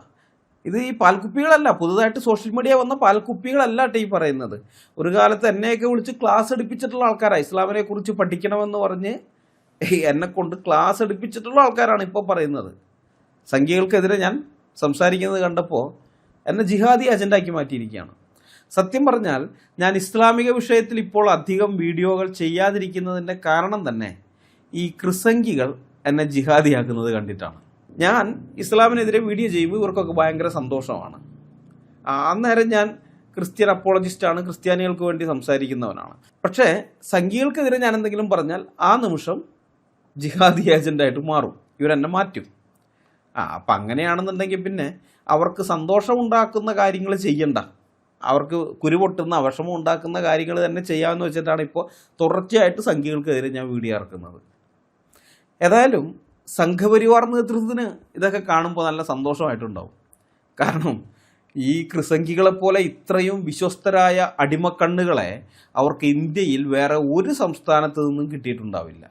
ഇത് ഈ പാൽക്കുപ്പികളല്ല, പുതുതായിട്ട് സോഷ്യൽ മീഡിയ വന്ന പാൽക്കുപ്പികളല്ല ഈ പറയുന്നത്. ഒരു കാലത്ത് എന്നെയൊക്കെ വിളിച്ച് ക്ലാസ് എടുപ്പിച്ചിട്ടുള്ള ആൾക്കാരാണ്. ഇസ്ലാമിനെ കുറിച്ച് പഠിക്കണമെന്ന് പറഞ്ഞ് എന്നെ കൊണ്ട് ക്ലാസ് എടുപ്പിച്ചിട്ടുള്ള ആൾക്കാരാണ് ഇപ്പോൾ പറയുന്നത്. സംഘികൾക്കെതിരെ ഞാൻ സംസാരിക്കുന്നത് കണ്ടപ്പോൾ എന്നെ ജിഹാദി അജണ്ടാക്കി മാറ്റിയിരിക്കുകയാണ്. സത്യം പറഞ്ഞാൽ ഞാൻ ഇസ്ലാമിക വിഷയത്തിൽ ഇപ്പോൾ അധികം വീഡിയോകൾ ചെയ്യാതിരിക്കുന്നതിൻ്റെ കാരണം തന്നെ ഈ ക്രിസംഗികൾ എന്നെ ജിഹാദിയാക്കുന്നത് കണ്ടിട്ടാണ്. ഞാൻ ഇസ്ലാമിനെതിരെ വീഡിയോ ചെയ്യുമ്പോൾ ഇവർക്കൊക്കെ ഭയങ്കര സന്തോഷമാണ്. അന്നേരം ഞാൻ ക്രിസ്ത്യൻ അപ്പോളജിസ്റ്റാണ്, ക്രിസ്ത്യാനികൾക്ക് വേണ്ടി സംസാരിക്കുന്നവനാണ്. പക്ഷേ സംഘികൾക്കെതിരെ ഞാൻ എന്തെങ്കിലും പറഞ്ഞാൽ ആ നിമിഷം ജിഹാദി ഏജൻ്റായിട്ട് മാറും, ഇവരെന്നെ മാറ്റും. അപ്പം അങ്ങനെയാണെന്നുണ്ടെങ്കിൽ പിന്നെ അവർക്ക് സന്തോഷമുണ്ടാക്കുന്ന കാര്യങ്ങൾ ചെയ്യണ്ട, അവർക്ക് കുരുപൊട്ടുന്ന വിഷമം ഉണ്ടാക്കുന്ന കാര്യങ്ങൾ തന്നെ ചെയ്യാമെന്ന് വെച്ചിട്ടാണ് ഇപ്പോൾ തുടർച്ചയായിട്ട് സംഘികൾക്കെതിരെ ഞാൻ വീഡിയോ ഇറക്കുന്നത്. ഏതായാലും സംഘപരിവാർ നേതൃത്വത്തിന് ഇതൊക്കെ കാണുമ്പോൾ നല്ല സന്തോഷമായിട്ടുണ്ടാവും. കാരണം ഈ ക്രിസംഗികളെപ്പോലെ ഇത്രയും വിശ്വസ്തരായ അടിമക്കണ്ണുകളെ അവർക്ക് ഇന്ത്യയിൽ വേറെ ഒരു സംസ്ഥാനത്ത് നിന്നും കിട്ടിയിട്ടുണ്ടാവില്ല.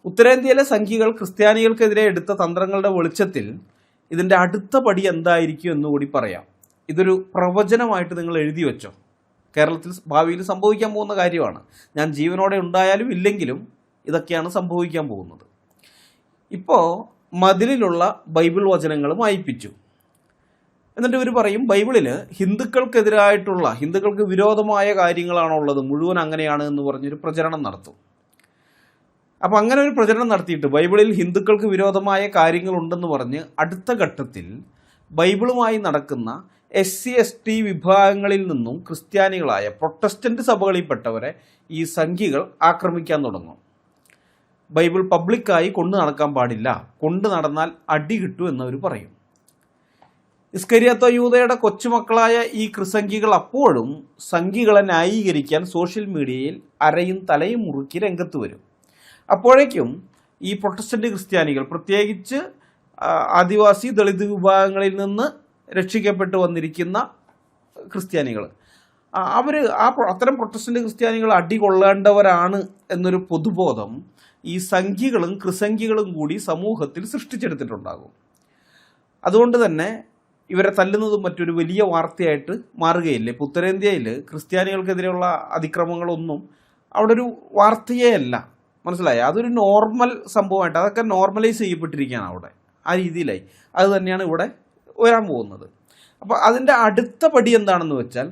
ഉത്തരേന്ത്യയിലെ സംഘികൾ ക്രിസ്ത്യാനികൾക്കെതിരെ എടുത്ത തന്ത്രങ്ങളുടെ വെളിച്ചത്തിൽ ഇതിൻ്റെ അടുത്ത പടി എന്തായിരിക്കും എന്നുകൂടി പറയാം. ഇതൊരു പ്രവചനമായിട്ട് നിങ്ങൾ എഴുതി വെച്ചോ. കേരളത്തിൽ ഭാവിയിൽ സംഭവിക്കാൻ പോകുന്ന കാര്യമാണ്. ഞാൻ ജീവനോടെ ഉണ്ടായാലും ഇല്ലെങ്കിലും ഇതൊക്കെയാണ് സംഭവിക്കാൻ പോകുന്നത്. ഇപ്പോൾ മതിലിലുള്ള ബൈബിൾ വചനങ്ങൾ വായിപ്പിച്ചു. എന്നിട്ട് ഇവർ പറയും ബൈബിളിൽ ഹിന്ദുക്കൾക്കെതിരായിട്ടുള്ള, ഹിന്ദുക്കൾക്ക് വിരോധമായ കാര്യങ്ങളാണോ ഉള്ളത്, മുഴുവൻ അങ്ങനെയാണ് എന്ന് പറഞ്ഞൊരു പ്രചരണം നടത്തും. അപ്പം അങ്ങനെ ഒരു പ്രചരണം നടത്തിയിട്ട് ബൈബിളിൽ ഹിന്ദുക്കൾക്ക് വിരോധമായ കാര്യങ്ങളുണ്ടെന്ന് പറഞ്ഞ് അടുത്ത ഘട്ടത്തിൽ ബൈബിളുമായി നടക്കുന്ന SC/ST വിഭാഗങ്ങളിൽ നിന്നും ക്രിസ്ത്യാനികളായ പ്രൊട്ടസ്റ്റന്റ് സഭകളിൽപ്പെട്ടവരെ ഈ സംഘികൾ ആക്രമിക്കാൻ തുടങ്ങും. ബൈബിൾ പബ്ലിക്കായി കൊണ്ടു നടക്കാൻ പാടില്ല, കൊണ്ടു നടന്നാൽ അടി കിട്ടൂ എന്നവർ പറയും. ഇസ്കരിയോത്ത യൂദയുടെ കൊച്ചുമക്കളായ ഈ ക്രിസംഘികൾ അപ്പോഴും സംഘികളെ ന്യായീകരിക്കാൻ സോഷ്യൽ മീഡിയയിൽ അരയും തലയും മുറുക്കി രംഗത്ത് വരും. അപ്പോഴേക്കും ഈ പ്രൊട്ടസ്റ്റന്റ് ക്രിസ്ത്യാനികൾ, പ്രത്യേകിച്ച് ആദിവാസി ദളിത് വിഭാഗങ്ങളിൽ നിന്ന് രക്ഷിക്കപ്പെട്ടു വന്നിരിക്കുന്ന ക്രിസ്ത്യാനികൾ, അവർ അത്തരം പ്രൊട്ടസ്റ്റന്റ് ക്രിസ്ത്യാനികൾ അടികൊള്ളേണ്ടവരാണ് എന്നൊരു പൊതുബോധം ഈ സംഘികളും ക്രിസംഘികളും കൂടി സമൂഹത്തിൽ സൃഷ്ടിച്ചെടുത്തിട്ടുണ്ടാകും. അതുകൊണ്ട് തന്നെ ഇവരെ തല്ലുന്നതും മറ്റൊരു വലിയ വാർത്തയായിട്ട് മാറുകയില്ലേ. ഇപ്പോൾ ഉത്തരേന്ത്യയിൽ ക്രിസ്ത്യാനികൾക്കെതിരെയുള്ള അതിക്രമങ്ങളൊന്നും അവിടെ ഒരു വാർത്തയേ അല്ല, മനസ്സിലായി? അതൊരു നോർമൽ സംഭവമായിട്ട് അതൊക്കെ നോർമലൈസ് ചെയ്യപ്പെട്ടിരിക്കുകയാണ് അവിടെ. ആ രീതിയിലായി. അത് തന്നെയാണ് ഇവിടെ വരാൻ പോകുന്നത്. അപ്പോൾ അതിൻ്റെ അടുത്ത പടി എന്താണെന്ന് വെച്ചാൽ,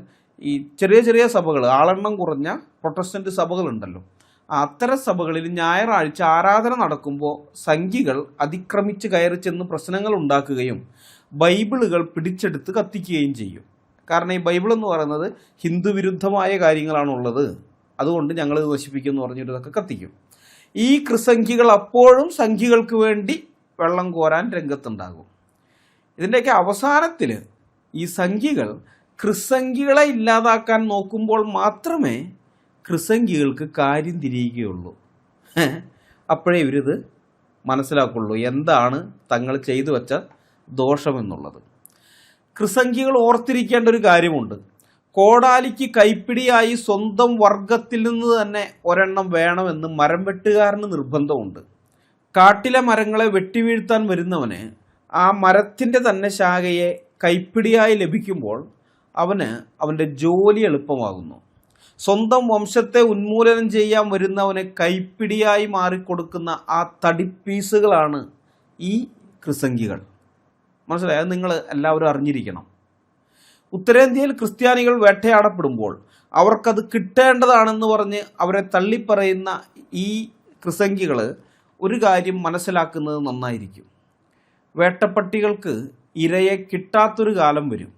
ഈ ചെറിയ ചെറിയ സഭകൾ, ആളെണ്ണം കുറഞ്ഞ പ്രൊട്ടസ്റ്റന്റ് സഭകളുണ്ടല്ലോ, അത്തരം സഭകളിൽ ഞായറാഴ്ച ആരാധന നടക്കുമ്പോൾ സംഘികൾ അതിക്രമിച്ച് കയറി ചെന്ന് പ്രശ്നങ്ങൾ ഉണ്ടാക്കുകയും ബൈബിളുകൾ പിടിച്ചെടുത്ത് കത്തിക്കുകയും ചെയ്യും. കാരണം ഈ ബൈബിൾ എന്ന് പറയുന്നത് ഹിന്ദു വിരുദ്ധമായ കാര്യങ്ങളാണുള്ളത്, അതുകൊണ്ട് ഞങ്ങൾ നശിപ്പിക്കും എന്ന് പറഞ്ഞിട്ട് ഇതൊക്കെ കത്തിക്കും. ഈ ക്രിസംഖികൾ അപ്പോഴും സംഖികൾക്ക് വേണ്ടി വെള്ളം കോരാൻ രംഗത്തുണ്ടാകും. ഇതിൻ്റെയൊക്കെ അവസാനത്തിൽ ഈ സംഖികൾ ക്രിസംഖികളെ ഇല്ലാതാക്കാൻ നോക്കുമ്പോൾ മാത്രമേ ക്രിസംഖികൾക്ക് കാര്യം തിരിയുകയുള്ളൂ. അപ്പോഴേ ഇവരിത് മനസ്സിലാക്കുള്ളൂ എന്താണ് തങ്ങൾ ചെയ്തു വച്ച ദോഷമെന്നുള്ളത്. ക്രിസംഖികൾ ഓർത്തിരിക്കേണ്ട ഒരു കാര്യമുണ്ട്. കോടാലിക്ക് കൈപ്പിടിയായി സ്വന്തം വർഗത്തിൽ നിന്ന് തന്നെ ഒരെണ്ണം വേണമെന്ന് മരം വെട്ടുകാരന് നിർബന്ധമുണ്ട്. കാട്ടിലെ മരങ്ങളെ വെട്ടിവീഴ്ത്താൻ വരുന്നവന് ആ മരത്തിൻ്റെ തന്നെ ശാഖയെ കൈപ്പിടിയായി ലഭിക്കുമ്പോൾ അവൻ്റെ ജോലി എളുപ്പമാകുന്നു. സ്വന്തം വംശത്തെ ഉന്മൂലനം ചെയ്യാൻ വരുന്നവന് കൈപ്പിടിയായി മാറിക്കൊടുക്കുന്ന ആ തടിപ്പീസുകളാണ് ഈ ക്രിസംഖികൾ. മനസ്സിലായി? അത് നിങ്ങൾ എല്ലാവരും അറിഞ്ഞിരിക്കണം. ഉത്തരേന്ത്യയിൽ ക്രിസ്ത്യാനികൾ വേട്ടയാടപ്പെടുമ്പോൾ അവർക്കത് കിട്ടേണ്ടതാണെന്ന് പറഞ്ഞ് അവരെ തള്ളിപ്പറയുന്ന ഈ ക്രിസംഖികൾ ഒരു കാര്യം മനസ്സിലാക്കുന്നത് നന്നായിരിക്കും. വേട്ടപ്പട്ടികൾക്ക് ഇരയെ കിട്ടാത്തൊരു കാലം വരും.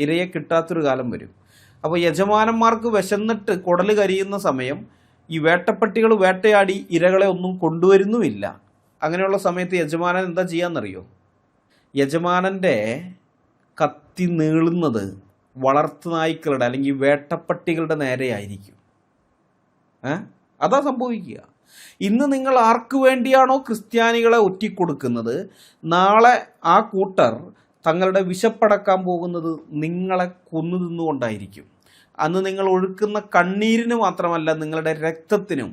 ഇരയെ കിട്ടാത്തൊരു കാലം വരും. അപ്പോൾ യജമാനന്മാർക്ക് വിശന്നിട്ട് കുടല് കരിയുന്ന സമയം ഈ വേട്ടപ്പട്ടികൾ വേട്ടയാടി ഇരകളെ ഒന്നും കൊണ്ടുവരുന്നുമില്ല. അങ്ങനെയുള്ള സമയത്ത് യജമാനൻ എന്താ ചെയ്യാന്നറിയോ? യജമാനൻ്റെ കത്തി നീളുന്നത് വളർത്തുനായ്ക്കളുടെ അല്ലെങ്കിൽ വേട്ടപ്പട്ടികളുടെ നേരെയായിരിക്കും. അതാ സംഭവിക്കുക. ഇന്ന് നിങ്ങൾ ആർക്ക് വേണ്ടിയാണോ ക്രിസ്ത്യാനികളെ ഒറ്റിക്കൊടുക്കുന്നത്, നാളെ ആ കൂട്ടർ തങ്ങളുടെ വിശപ്പടക്കാൻ പോകുന്നത് നിങ്ങളെ കൊന്നു തിന്നുകൊണ്ടായിരിക്കും. അന്ന് നിങ്ങൾ ഒഴുക്കുന്ന കണ്ണീരിന് മാത്രമല്ല, നിങ്ങളുടെ രക്തത്തിനും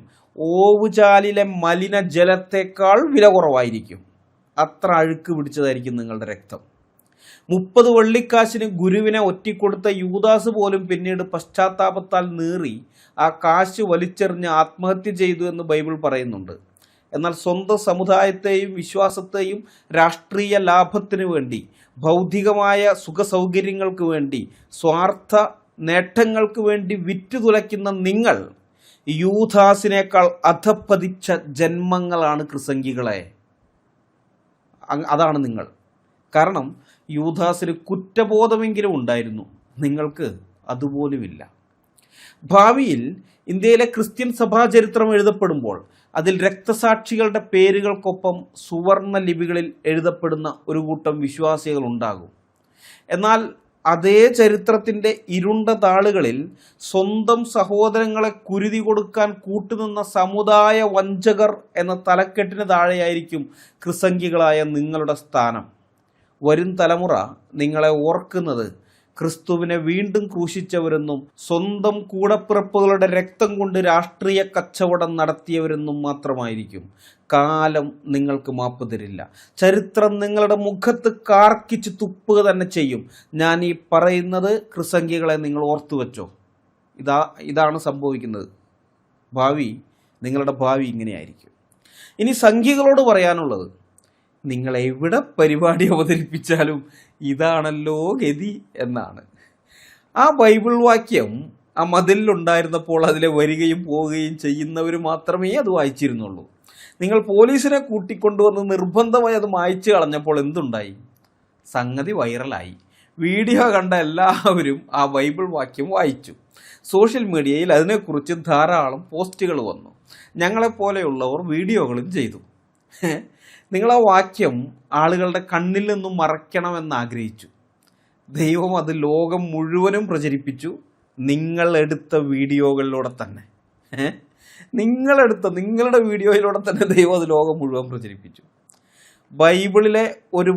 ഓവുചാലിലെ മലിനജലത്തേക്കാൾ വില കുറവായിരിക്കും. അത്ര അഴുക്ക് പിടിച്ചതായിരിക്കും നിങ്ങളുടെ രക്തം. 30 വെള്ളിക്കാശിന് ഗുരുവിനെ ഒറ്റിക്കൊടുത്ത യൂദാസ് പോലും പിന്നീട് പശ്ചാത്താപത്താൽ നീറി ആ കാശ് വലിച്ചെറിഞ്ഞ് ആത്മഹത്യ ചെയ്തു എന്ന് ബൈബിൾ പറയുന്നുണ്ട്. എന്നാൽ സ്വന്തം സമുദായത്തെയും വിശ്വാസത്തെയും രാഷ്ട്രീയ ലാഭത്തിനു വേണ്ടി, ഭൗതികമായ സുഖസൗകര്യങ്ങൾക്ക് വേണ്ടി, സ്വാർത്ഥ നേട്ടങ്ങൾക്ക് വേണ്ടി വിറ്റുതുലയ്ക്കുന്ന നിങ്ങൾ യൂദാസിനേക്കാൾ അധപ്പതിച്ച ജന്മങ്ങളാണ് ക്രിസംഖികളെ. അതാണ് നിങ്ങൾ. കാരണം യൂദാസിന് കുറ്റബോധമെങ്കിലും ഉണ്ടായിരുന്നു, നിങ്ങൾക്ക് അതുപോലുമില്ല. ഭാവിയിൽ ഇന്ത്യയിലെ ക്രിസ്ത്യൻ സഭാചരിത്രം എഴുതപ്പെടുമ്പോൾ അതിൽ രക്തസാക്ഷികളുടെ പേരുകൾക്കൊപ്പം സുവർണ ലിപികളിൽ എഴുതപ്പെടുന്ന ഒരു കൂട്ടം വിശ്വാസികൾ ഉണ്ടാകും. എന്നാൽ അതേ ചരിത്രത്തിൻ്റെ ഇരുണ്ട താളുകളിൽ സ്വന്തം സഹോദരങ്ങളെ കുരുതി കൊടുക്കാൻ കൂട്ടുനിന്ന സമുദായ വഞ്ചകർ എന്ന തലക്കെട്ടിന് താഴെയായിരിക്കും ക്രിസംഖികളായ നിങ്ങളുടെ സ്ഥാനം. വരും തലമുറ നിങ്ങളെ ഓർക്കുന്നത് ക്രിസ്തുവിനെ വീണ്ടും ക്രൂശിച്ചവരെന്നും സ്വന്തം കൂടപ്പിറപ്പുകളുടെ രക്തം കൊണ്ട് രാഷ്ട്രീയ കച്ചവടം നടത്തിയവരെന്നും മാത്രമായിരിക്കും. കാലം നിങ്ങൾക്ക് മാപ്പ് തരില്ല. ചരിത്രം നിങ്ങളുടെ മുഖത്ത് കാർക്കിച്ച് തുപ്പുക തന്നെ ചെയ്യും. ഞാൻ ഈ പറയുന്നത് ക്രിസംഖികളെ നിങ്ങൾ ഓർത്തു വെച്ചോ. ഇതാണ് സംഭവിക്കുന്നത്. നിങ്ങളുടെ ഭാവി ഇങ്ങനെയായിരിക്കും. ഇനി സംഖ്യകളോട് പറയാനുള്ളത്, നിങ്ങൾ എവിടെ പരിപാടി അവതരിപ്പിച്ചാലും ഇതാണല്ലോ ഗതി എന്നാണ്. ആ ബൈബിൾ വാക്യം ആ മതിലുണ്ടായിരുന്നപ്പോൾ അതിലെ വരികയും പോവുകയും ചെയ്യുന്നവർ മാത്രമേ അത് വായിച്ചിരുന്നുള്ളൂ. നിങ്ങൾ പോലീസിനെ കൂട്ടിക്കൊണ്ടുവന്ന് നിർബന്ധമായി അത് മായ്ച്ചു കളഞ്ഞപ്പോൾ എന്തുണ്ടായി? സംഗതി വൈറലായി. വീഡിയോ കണ്ട എല്ലാവരും ആ ബൈബിൾ വാക്യം വായിച്ചു. സോഷ്യൽ മീഡിയയിൽ അതിനെക്കുറിച്ച് ധാരാളം പോസ്റ്റുകൾ വന്നു. ഞങ്ങളെപ്പോലെയുള്ളവർ വീഡിയോകളും ചെയ്തു. നിങ്ങൾ ആ വാക്യം ആളുകളുടെ കണ്ണിൽ നിന്നും മറയ്ക്കണമെന്ന് ആഗ്രഹിച്ചു. ദൈവം അത് ലോകം മുഴുവനും പ്രചരിപ്പിച്ചു. നിങ്ങളെടുത്ത വീഡിയോകളിലൂടെ തന്നെ നിങ്ങളുടെ വീഡിയോയിലൂടെ തന്നെ ദൈവം അത് ലോകം മുഴുവൻ പ്രചരിപ്പിച്ചു. ബൈബിളിലെ ഒരു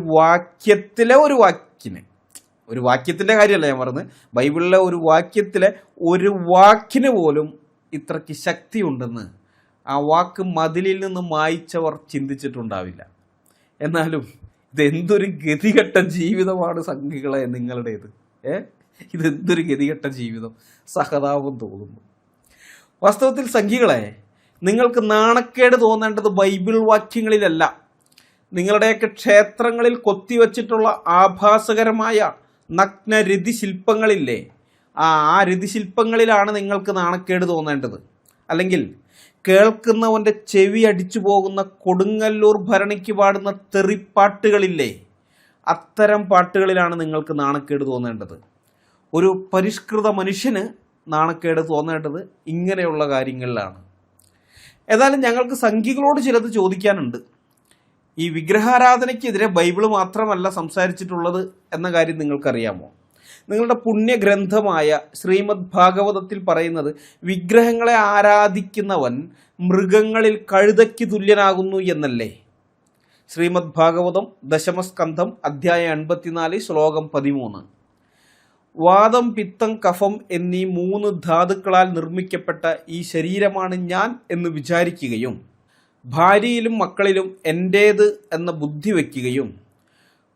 വാക്യത്തിൻ്റെ കാര്യമല്ല ഞാൻ പറഞ്ഞത്, ബൈബിളിലെ ഒരു വാക്യത്തിലെ ഒരു വാക്കിന് പോലും ഇത്രയ്ക്ക് ശക്തിയുണ്ടെന്ന് ആ വാക്ക് മതിലിൽ നിന്ന് മായ്ച്ചവർ ചിന്തിച്ചിട്ടുണ്ടാവില്ല. എന്നാലും ഇതെന്തൊരു ഗതികെട്ട ജീവിതമാണ് സംഘികളെ നിങ്ങളുടേത്. ഇതെന്തൊരു ഗതികെട്ട ജീവിതം, സഹതാപം തോന്നുന്നു. വാസ്തവത്തിൽ സംഘികളെ, നിങ്ങൾക്ക് നാണക്കേട് തോന്നേണ്ടത് ബൈബിൾ വാക്യങ്ങളിലല്ല, നിങ്ങളുടെയൊക്കെ ക്ഷേത്രങ്ങളിൽ കൊത്തിവച്ചിട്ടുള്ള ആഭാസകരമായ നഗ്ന രതിശില്പങ്ങളില്ലേ, ആ രതിശില്പങ്ങളിലാണ് നിങ്ങൾക്ക് നാണക്കേട് തോന്നേണ്ടത്. അല്ലെങ്കിൽ കേൾക്കുന്നവൻ്റെ ചെവി അടിച്ചു പോകുന്ന കൊടുങ്ങല്ലൂർ ഭരണിക്ക് പാടുന്ന തെറിപ്പാട്ടുകളില്ലേ, അത്തരം പാട്ടുകളിലാണ് നിങ്ങൾക്ക് നാണക്കേട് തോന്നേണ്ടത്. ഒരു പരിഷ്കൃത മനുഷ്യന് നാണക്കേട് തോന്നേണ്ടത് ഇങ്ങനെയുള്ള കാര്യങ്ങളിലാണ്. ഏതായാലും ഞങ്ങൾക്ക് സംഘികളോട് ചിലത് ചോദിക്കാനുണ്ട്. ഈ വിഗ്രഹാരാധനയ്ക്കെതിരെ ബൈബിള് മാത്രമല്ല സംസാരിച്ചിട്ടുള്ളത് എന്ന കാര്യം നിങ്ങൾക്കറിയാമോ? നിങ്ങളുടെ പുണ്യഗ്രന്ഥമായ ശ്രീമദ് ഭാഗവതത്തിൽ പറയുന്നത് വിഗ്രഹങ്ങളെ ആരാധിക്കുന്നവൻ മൃഗങ്ങളിൽ കഴുതയ്ക്ക് തുല്യനാകുന്നു എന്നല്ലേ? ശ്രീമദ് ഭാഗവതം ദശമസ്കന്ധം അധ്യായം 84 ശ്ലോകം 13. വാദം, പിത്തം, കഫം എന്നീ 3 ധാതുക്കളാൽ നിർമ്മിക്കപ്പെട്ട ഈ ശരീരമാണ് ഞാൻ എന്ന് വിചാരിക്കുകയും ഭാര്യയിലും മക്കളിലും എൻ്റേത് എന്ന ബുദ്ധി വയ്ക്കുകയും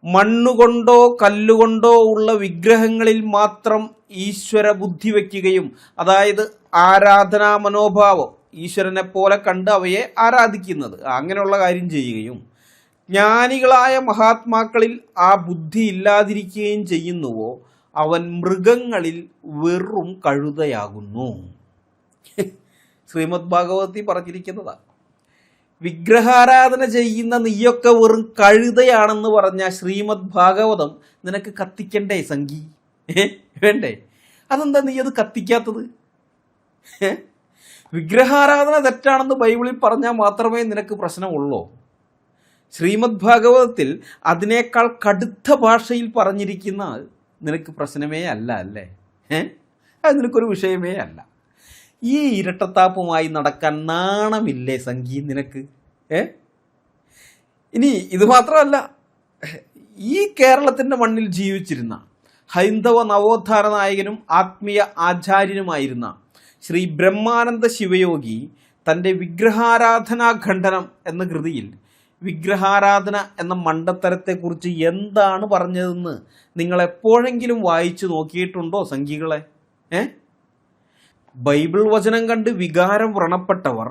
മണ്ണുകൊണ്ടോ കല്ലുകൊണ്ടോ ഉള്ള വിഗ്രഹങ്ങളിൽ മാത്രം ഈശ്വര ബുദ്ധി വയ്ക്കുകയും, അതായത് ആരാധനാ മനോഭാവം, ഈശ്വരനെ പോലെ കണ്ട് അവയെ ആരാധിക്കുന്നത്, അങ്ങനെയുള്ള കാര്യം ചെയ്യുകയും ജ്ഞാനികളായ മഹാത്മാക്കളിൽ ആ ബുദ്ധി ഇല്ലാതിരിക്കുകയും ചെയ്യുന്നുവോ അവൻ മൃഗങ്ങളിൽ വെറും കഴുതയാകുന്നു. ശ്രീമദ് ഭാഗവതത്തിൽ പറഞ്ഞിരിക്കുന്നതാണ്. വിഗ്രഹാരാധന ചെയ്യുന്ന നീയൊക്കെ വെറും കഴുതയാണെന്ന് പറഞ്ഞ ശ്രീമദ് ഭാഗവതം നിനക്ക് കത്തിക്കണ്ടേ സംഗി? വേണ്ടേ? അതെന്താ നീ അത് കത്തിക്കാത്തത്? വിഗ്രഹാരാധന തെറ്റാണെന്ന് ബൈബിളിൽ പറഞ്ഞാൽ മാത്രമേ നിനക്ക് പ്രശ്നമുള്ളൂ. ശ്രീമദ് ഭാഗവതത്തിൽ അതിനേക്കാൾ കടുത്ത ഭാഷയിൽ പറഞ്ഞിരിക്കുന്ന നിനക്ക് പ്രശ്നമേ അല്ല അല്ലേ? അത് നിനക്കൊരു വിഷയമേ അല്ല. ഈ ഇരട്ടത്താപ്പുമായി നടക്കാൻ നാണമില്ലേ സംഗീ നിനക്ക്? ഇനി ഇത് മാത്രമല്ല, ഈ കേരളത്തിൻ്റെ മണ്ണിൽ ജീവിച്ചിരുന്ന ഹൈന്ദവ നവോത്ഥാന നായകനും ആത്മീയ ആചാര്യനുമായിരുന്ന ശ്രീ ബ്രഹ്മാനന്ദ ശിവയോഗി തൻ്റെ വിഗ്രഹാരാധനാ ഖണ്ഡനം എന്ന കൃതിയിൽ വിഗ്രഹാരാധന എന്ന മണ്ടത്തരത്തെക്കുറിച്ച് എന്താണ് പറഞ്ഞതെന്ന് നിങ്ങൾ എപ്പോഴെങ്കിലും വായിച്ചു നോക്കിയിട്ടുണ്ടോ സംഘികളെ? ബൈബിൾ വചനം കണ്ട് വികാരം വ്രണപ്പെട്ടവർ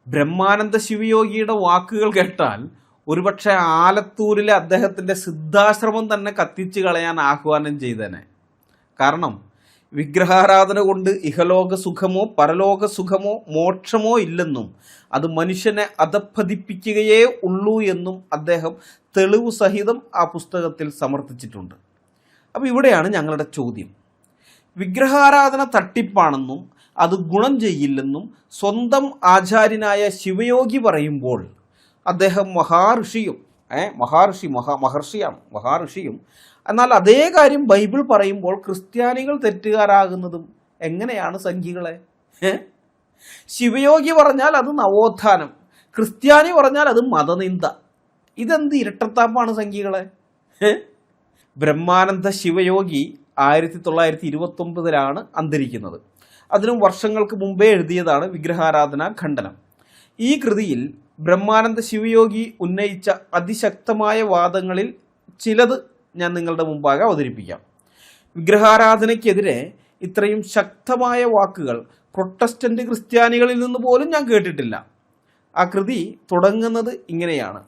ബ്രഹ്മാനന്ദ ശിവയോഗിയുടെ വാക്കുകൾ കേട്ടാൽ ഒരുപക്ഷെ ആലത്തൂരിലെ അദ്ദേഹത്തിൻ്റെ സിദ്ധാശ്രമം തന്നെ കത്തിച്ചു കളയാൻ ആഹ്വാനം ചെയ്തേനെ. കാരണം വിഗ്രഹാരാധന കൊണ്ട് ഇഹലോക സുഖമോ പരലോക സുഖമോ മോക്ഷമോ ഇല്ലെന്നും അത് മനുഷ്യനെ അധപ്പതിപ്പിക്കുകയേ ഉള്ളൂ എന്നും അദ്ദേഹം തെളിവ് സഹിതം ആ പുസ്തകത്തിൽ സമർത്ഥിച്ചിട്ടുണ്ട്. അപ്പോൾ ഇവിടെയാണ് ഞങ്ങളുടെ ചോദ്യം. വിഗ്രഹാരാധന തട്ടിപ്പാണെന്നും അത് ഗുണം ചെയ്യില്ലെന്നും സ്വന്തം ആചാര്യനായ ശിവയോഗി പറയുമ്പോൾ അദ്ദേഹം മഹർഷിയും എന്നാൽ അതേ കാര്യം ബൈബിൾ പറയുമ്പോൾ ക്രിസ്ത്യാനികൾ തെറ്റുകാരാകുന്നതും എങ്ങനെയാണ് സംഘികളെ? ശിവയോഗി പറഞ്ഞാൽ അത് നവോത്ഥാനം, ക്രിസ്ത്യാനി പറഞ്ഞാൽ അത് മതനിന്ദ. ഇതെന്ത് ഇരട്ടത്താപ്പാണ് സംഘികളെ? ബ്രഹ്മാനന്ദ ശിവയോഗി 1929 അന്തരിക്കുന്നത്. അതിനും വർഷങ്ങൾക്ക് മുമ്പേ എഴുതിയതാണ് വിഗ്രഹാരാധനാ ഖണ്ഡനം. ഈ കൃതിയിൽ ബ്രഹ്മാനന്ദ ശിവയോഗി ഉന്നയിച്ച അതിശക്തമായ വാദങ്ങളിൽ ചിലത് ഞാൻ നിങ്ങളുടെ മുമ്പാകെ അവതരിപ്പിക്കാം. വിഗ്രഹാരാധനയ്ക്കെതിരെ ഇത്രയും ശക്തമായ വാക്കുകൾ പ്രൊട്ടസ്റ്റന്റ് ക്രിസ്ത്യാനികളിൽ നിന്ന് പോലും ഞാൻ കേട്ടിട്ടില്ല. ആ കൃതി തുടങ്ങുന്നത് ഇങ്ങനെയാണ്: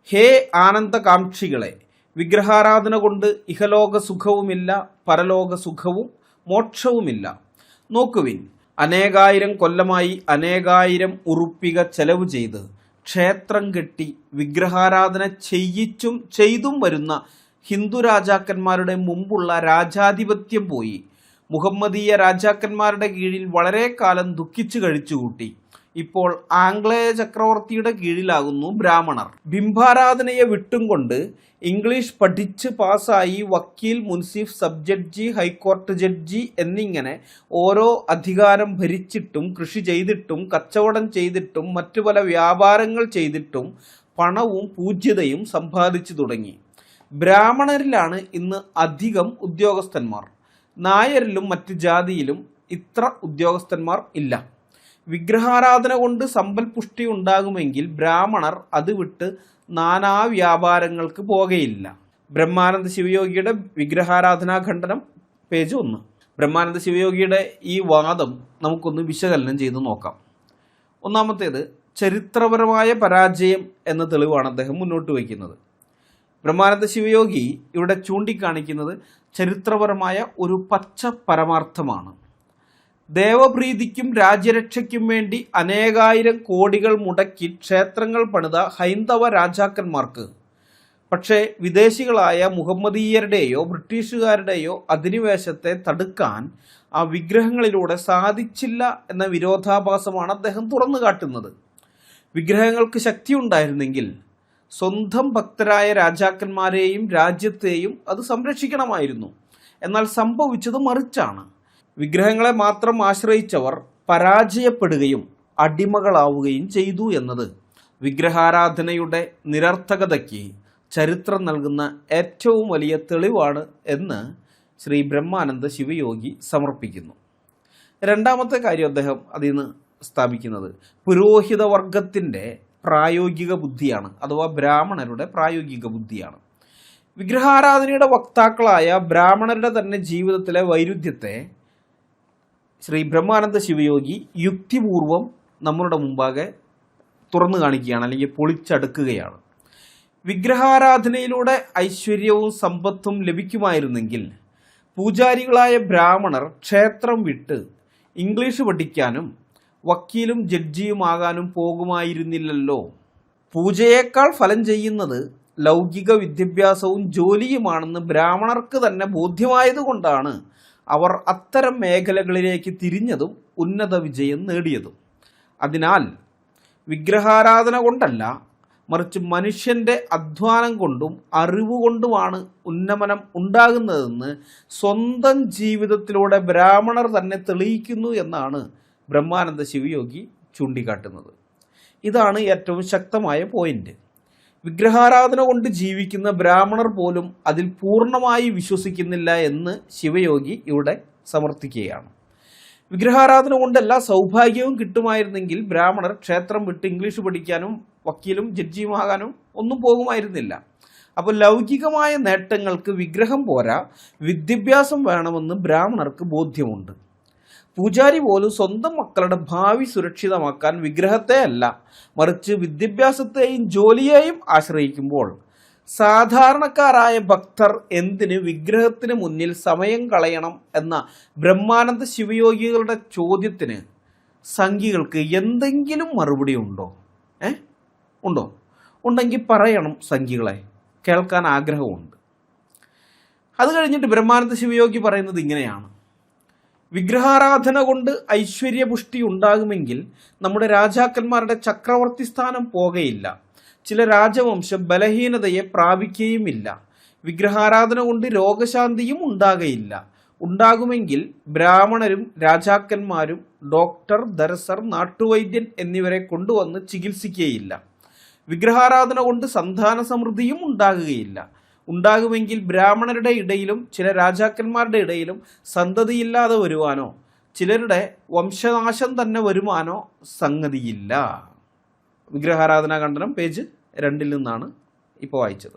ഹേ ആനന്ദകാംക്ഷികളെ, വിഗ്രഹാരാധന കൊണ്ട് ഇഹലോക സുഖവുമില്ല, പരലോക സുഖവും മോക്ഷവുമില്ല. നോക്കുവിൻ, അനേകായിരം കൊല്ലമായി അനേകായിരം ഉറുപ്പിക ചെലവ് ചെയ്ത് ക്ഷേത്രം കെട്ടി വിഗ്രഹാരാധന ചെയ്തും വരുന്ന ഹിന്ദു രാജാക്കന്മാരുടെ മുമ്പുള്ള രാജാധിപത്യം പോയി മുഹമ്മദീയ രാജാക്കന്മാരുടെ കീഴിൽ വളരെ കാലം ദുഃഖിച്ചു കഴിച്ചുകൂട്ടി. ഇപ്പോൾ ആംഗ്ലേയ ചക്രവർത്തിയുടെ കീഴിലാകുന്നു ബ്രാഹ്മണർ. ബിംബാരാധനയെ വിട്ടും കൊണ്ട് ഇംഗ്ലീഷ് പഠിച്ച് പാസ്സായി വക്കീൽ, മുൻസിഫ്, സബ് ജഡ്ജി, ഹൈക്കോർട്ട് ജഡ്ജി എന്നിങ്ങനെ ഓരോ അധികാരം ഭരിച്ചിട്ടും കൃഷി ചെയ്തിട്ടും കച്ചവടം ചെയ്തിട്ടും മറ്റു പല വ്യാപാരങ്ങൾ ചെയ്തിട്ടും പണവും പൂജ്യതയും സമ്പാദിച്ചു തുടങ്ങി. ബ്രാഹ്മണരിലാണ് ഇന്ന് അധികം ഉദ്യോഗസ്ഥന്മാർ. നായരിലും മറ്റ് ജാതിയിലും ഇത്ര ഉദ്യോഗസ്ഥന്മാർ ഇല്ല. വിഗ്രഹാരാധന കൊണ്ട് സമ്പൽ പുഷ്ടി ഉണ്ടാകുമെങ്കിൽ ബ്രാഹ്മണർ അത് വിട്ട് നാനാ വ്യാപാരങ്ങൾക്ക് പോകയില്ല. ബ്രഹ്മാനന്ദ ശിവയോഗിയുടെ വിഗ്രഹാരാധനാ ഖണ്ഡനം, പേജ് 1. ബ്രഹ്മാനന്ദ ശിവയോഗിയുടെ ഈ വാദം നമുക്കൊന്ന് വിശകലനം ചെയ്ത് നോക്കാം. ഒന്നാമത്തേത്, ചരിത്രപരമായ പരാജയം എന്ന തെളിവാണ് അദ്ദേഹം മുന്നോട്ട് വയ്ക്കുന്നത്. ബ്രഹ്മാനന്ദ ശിവയോഗി ഇവിടെ ചൂണ്ടിക്കാണിക്കുന്നത് ചരിത്രപരമായ ഒരു പച്ച പരമാർത്ഥമാണ്. ദേവപ്രീതിക്കും രാജ്യരക്ഷയ്ക്കും വേണ്ടി അനേകായിരം കോടികൾ മുടക്കി ക്ഷേത്രങ്ങൾ പണിത ഹൈന്ദവ രാജാക്കന്മാർക്ക് പക്ഷേ വിദേശികളായ മുഹമ്മദീയരുടെയോ ബ്രിട്ടീഷുകാരുടെയോ അധിനിവേശത്തെ തടുക്കാൻ ആ വിഗ്രഹങ്ങളിലൂടെ സാധിച്ചില്ല എന്ന വിരോധാഭാസമാണ് അദ്ദേഹം തുറന്നു കാട്ടുന്നത്. വിഗ്രഹങ്ങൾക്ക് ശക്തിയുണ്ടായിരുന്നെങ്കിൽ സ്വന്തം ഭക്തരായ രാജാക്കന്മാരെയും രാജ്യത്തെയും അത് സംരക്ഷിക്കണമായിരുന്നു. എന്നാൽ സംഭവിച്ചത് മറിച്ചാണ്. വിഗ്രഹങ്ങളെ മാത്രം ആശ്രയിച്ചവർ പരാജയപ്പെടുകയും അടിമകളാവുകയും ചെയ്തു എന്നത് വിഗ്രഹാരാധനയുടെ നിരർത്ഥകതയ്ക്ക് ചരിത്രം നൽകുന്ന ഏറ്റവും വലിയ തെളിവാണ് എന്ന് ശ്രീ ബ്രഹ്മാനന്ദ ശിവയോഗി സമർപ്പിക്കുന്നു. രണ്ടാമത്തെ കാര്യം അദ്ദേഹം അതിൽ നിന്ന് സ്ഥാപിക്കുന്നത് പുരോഹിത വർഗത്തിൻ്റെ പ്രായോഗിക ബുദ്ധിയാണ്, അഥവാ ബ്രാഹ്മണരുടെ പ്രായോഗിക ബുദ്ധിയാണ്. വിഗ്രഹാരാധനയുടെ വക്താക്കളായ ബ്രാഹ്മണരുടെ തന്നെ ജീവിതത്തിലെ വൈരുദ്ധ്യത്തെ ശ്രീ ബ്രഹ്മാനന്ദ ശിവയോഗി യുക്തിപൂർവം നമ്മളുടെ മുമ്പാകെ തുറന്നു കാണിക്കുകയാണ്, അല്ലെങ്കിൽ പൊളിച്ചടുക്കുകയാണ്. വിഗ്രഹാരാധനയിലൂടെ ഐശ്വര്യവും സമ്പത്തും ലഭിക്കുമായിരുന്നെങ്കിൽ പൂജാരികളായ ബ്രാഹ്മണർ ക്ഷേത്രം വിട്ട് ഇംഗ്ലീഷ് പഠിക്കാനും വക്കീലും ജഡ്ജിയുമാകാനും പോകുമായിരുന്നില്ലല്ലോ. പൂജയേക്കാൾ ഫലം ചെയ്യുന്നത് ലൗകിക വിദ്യാഭ്യാസവും ജോലിയുമാണെന്ന് ബ്രാഹ്മണർക്ക് തന്നെ ബോധ്യമായതുകൊണ്ടാണ് അവർ അത്തരം മേഖലകളിലേക്ക് തിരിഞ്ഞതും ഉന്നത വിജയം നേടിയതും. അതിനാൽ വിഗ്രഹാരാധന കൊണ്ടല്ല, മറിച്ച് മനുഷ്യൻ്റെ അധ്വാനം കൊണ്ടും അറിവുകൊണ്ടുമാണ് ഉന്നമനം ഉണ്ടാകുന്നതെന്ന് സ്വന്തം ജീവിതത്തിലൂടെ ബ്രാഹ്മണർ തന്നെ തെളിയിക്കുന്നു എന്നാണ് ബ്രഹ്മാനന്ദ ശിവയോഗി ചൂണ്ടിക്കാട്ടുന്നത്. ഇതാണ് ഏറ്റവും ശക്തമായ പോയിന്റ്. വിഗ്രഹാരാധന കൊണ്ട് ജീവിക്കുന്ന ബ്രാഹ്മണർ പോലും അതിൽ പൂർണ്ണമായി വിശ്വസിക്കുന്നില്ല എന്ന് ശിവയോഗി ഇവിടെ സമർത്ഥിക്കുകയാണ്. വിഗ്രഹാരാധന കൊണ്ടല്ല സൗഭാഗ്യവും കിട്ടുമായിരുന്നെങ്കിൽ ബ്രാഹ്മണർ ക്ഷേത്രം വിട്ട് ഇംഗ്ലീഷ് പഠിക്കാനും വക്കീലും ജഡ്ജിയുമാകാനും ഒന്നും പോകുമായിരുന്നില്ല. അപ്പോൾ ലൗകികമായ നേട്ടങ്ങൾക്ക് വിഗ്രഹം പോരാ, വിദ്യാഭ്യാസം വേണമെന്ന് ബ്രാഹ്മണർക്ക് ബോധ്യമുണ്ട്. പൂജാരി പോലും സ്വന്തം മക്കളുടെ ഭാവി സുരക്ഷിതമാക്കാൻ വിഗ്രഹത്തെ അല്ല, മറിച്ച് വിദ്യാഭ്യാസത്തെയും ജോലിയെയും ആശ്രയിക്കുമ്പോൾ സാധാരണക്കാരായ ഭക്തർ എന്തിന് വിഗ്രഹത്തിന് മുന്നിൽ സമയം കളയണം എന്ന ബ്രഹ്മാനന്ദ ശിവയോഗികളുടെ ചോദ്യത്തിന് സംഘികൾക്ക് എന്തെങ്കിലും മറുപടി ഉണ്ടോ? ഉണ്ടോ? ഉണ്ടെങ്കിൽ പറയണം സംഘികളെ, കേൾക്കാൻ ആഗ്രഹമുണ്ട്. അത് കഴിഞ്ഞിട്ട് ബ്രഹ്മാനന്ദ ശിവയോഗി പറയുന്നത് ഇങ്ങനെയാണ്: വിഗ്രഹാരാധന കൊണ്ട് ഐശ്വര്യപുഷ്ടി ഉണ്ടാകുമെങ്കിൽ നമ്മുടെ രാജാക്കന്മാരുടെ ചക്രവർത്തി സ്ഥാനം പോകയില്ല, ചില രാജവംശം ബലഹീനതയെ പ്രാപിക്കുകയുമില്ല. വിഗ്രഹാരാധന കൊണ്ട് രോഗശാന്തിയും ഉണ്ടാകയില്ല. ഉണ്ടാകുമെങ്കിൽ ബ്രാഹ്മണരും രാജാക്കന്മാരും ഡോക്ടർ, ദരസർ, നാട്ടുവൈദ്യൻ എന്നിവരെ കൊണ്ടുവന്ന് ചികിത്സിക്കുകയില്ല. വിഗ്രഹാരാധന കൊണ്ട് സന്താന സമൃദ്ധിയും ഉണ്ടാകുകയില്ല. ഉണ്ടാകുമെങ്കിൽ ബ്രാഹ്മണരുടെ ഇടയിലും ചില രാജാക്കന്മാരുടെ ഇടയിലും സന്തതിയില്ലാതെ വരുവാനോ ചിലരുടെ വംശനാശം തന്നെ വരുവാനോ സംഗതിയില്ല. വിഗ്രഹാരാധനാ ഖണ്ഡനം പേജ് 2 നിന്നാണ് ഇപ്പോൾ വായിച്ചത്.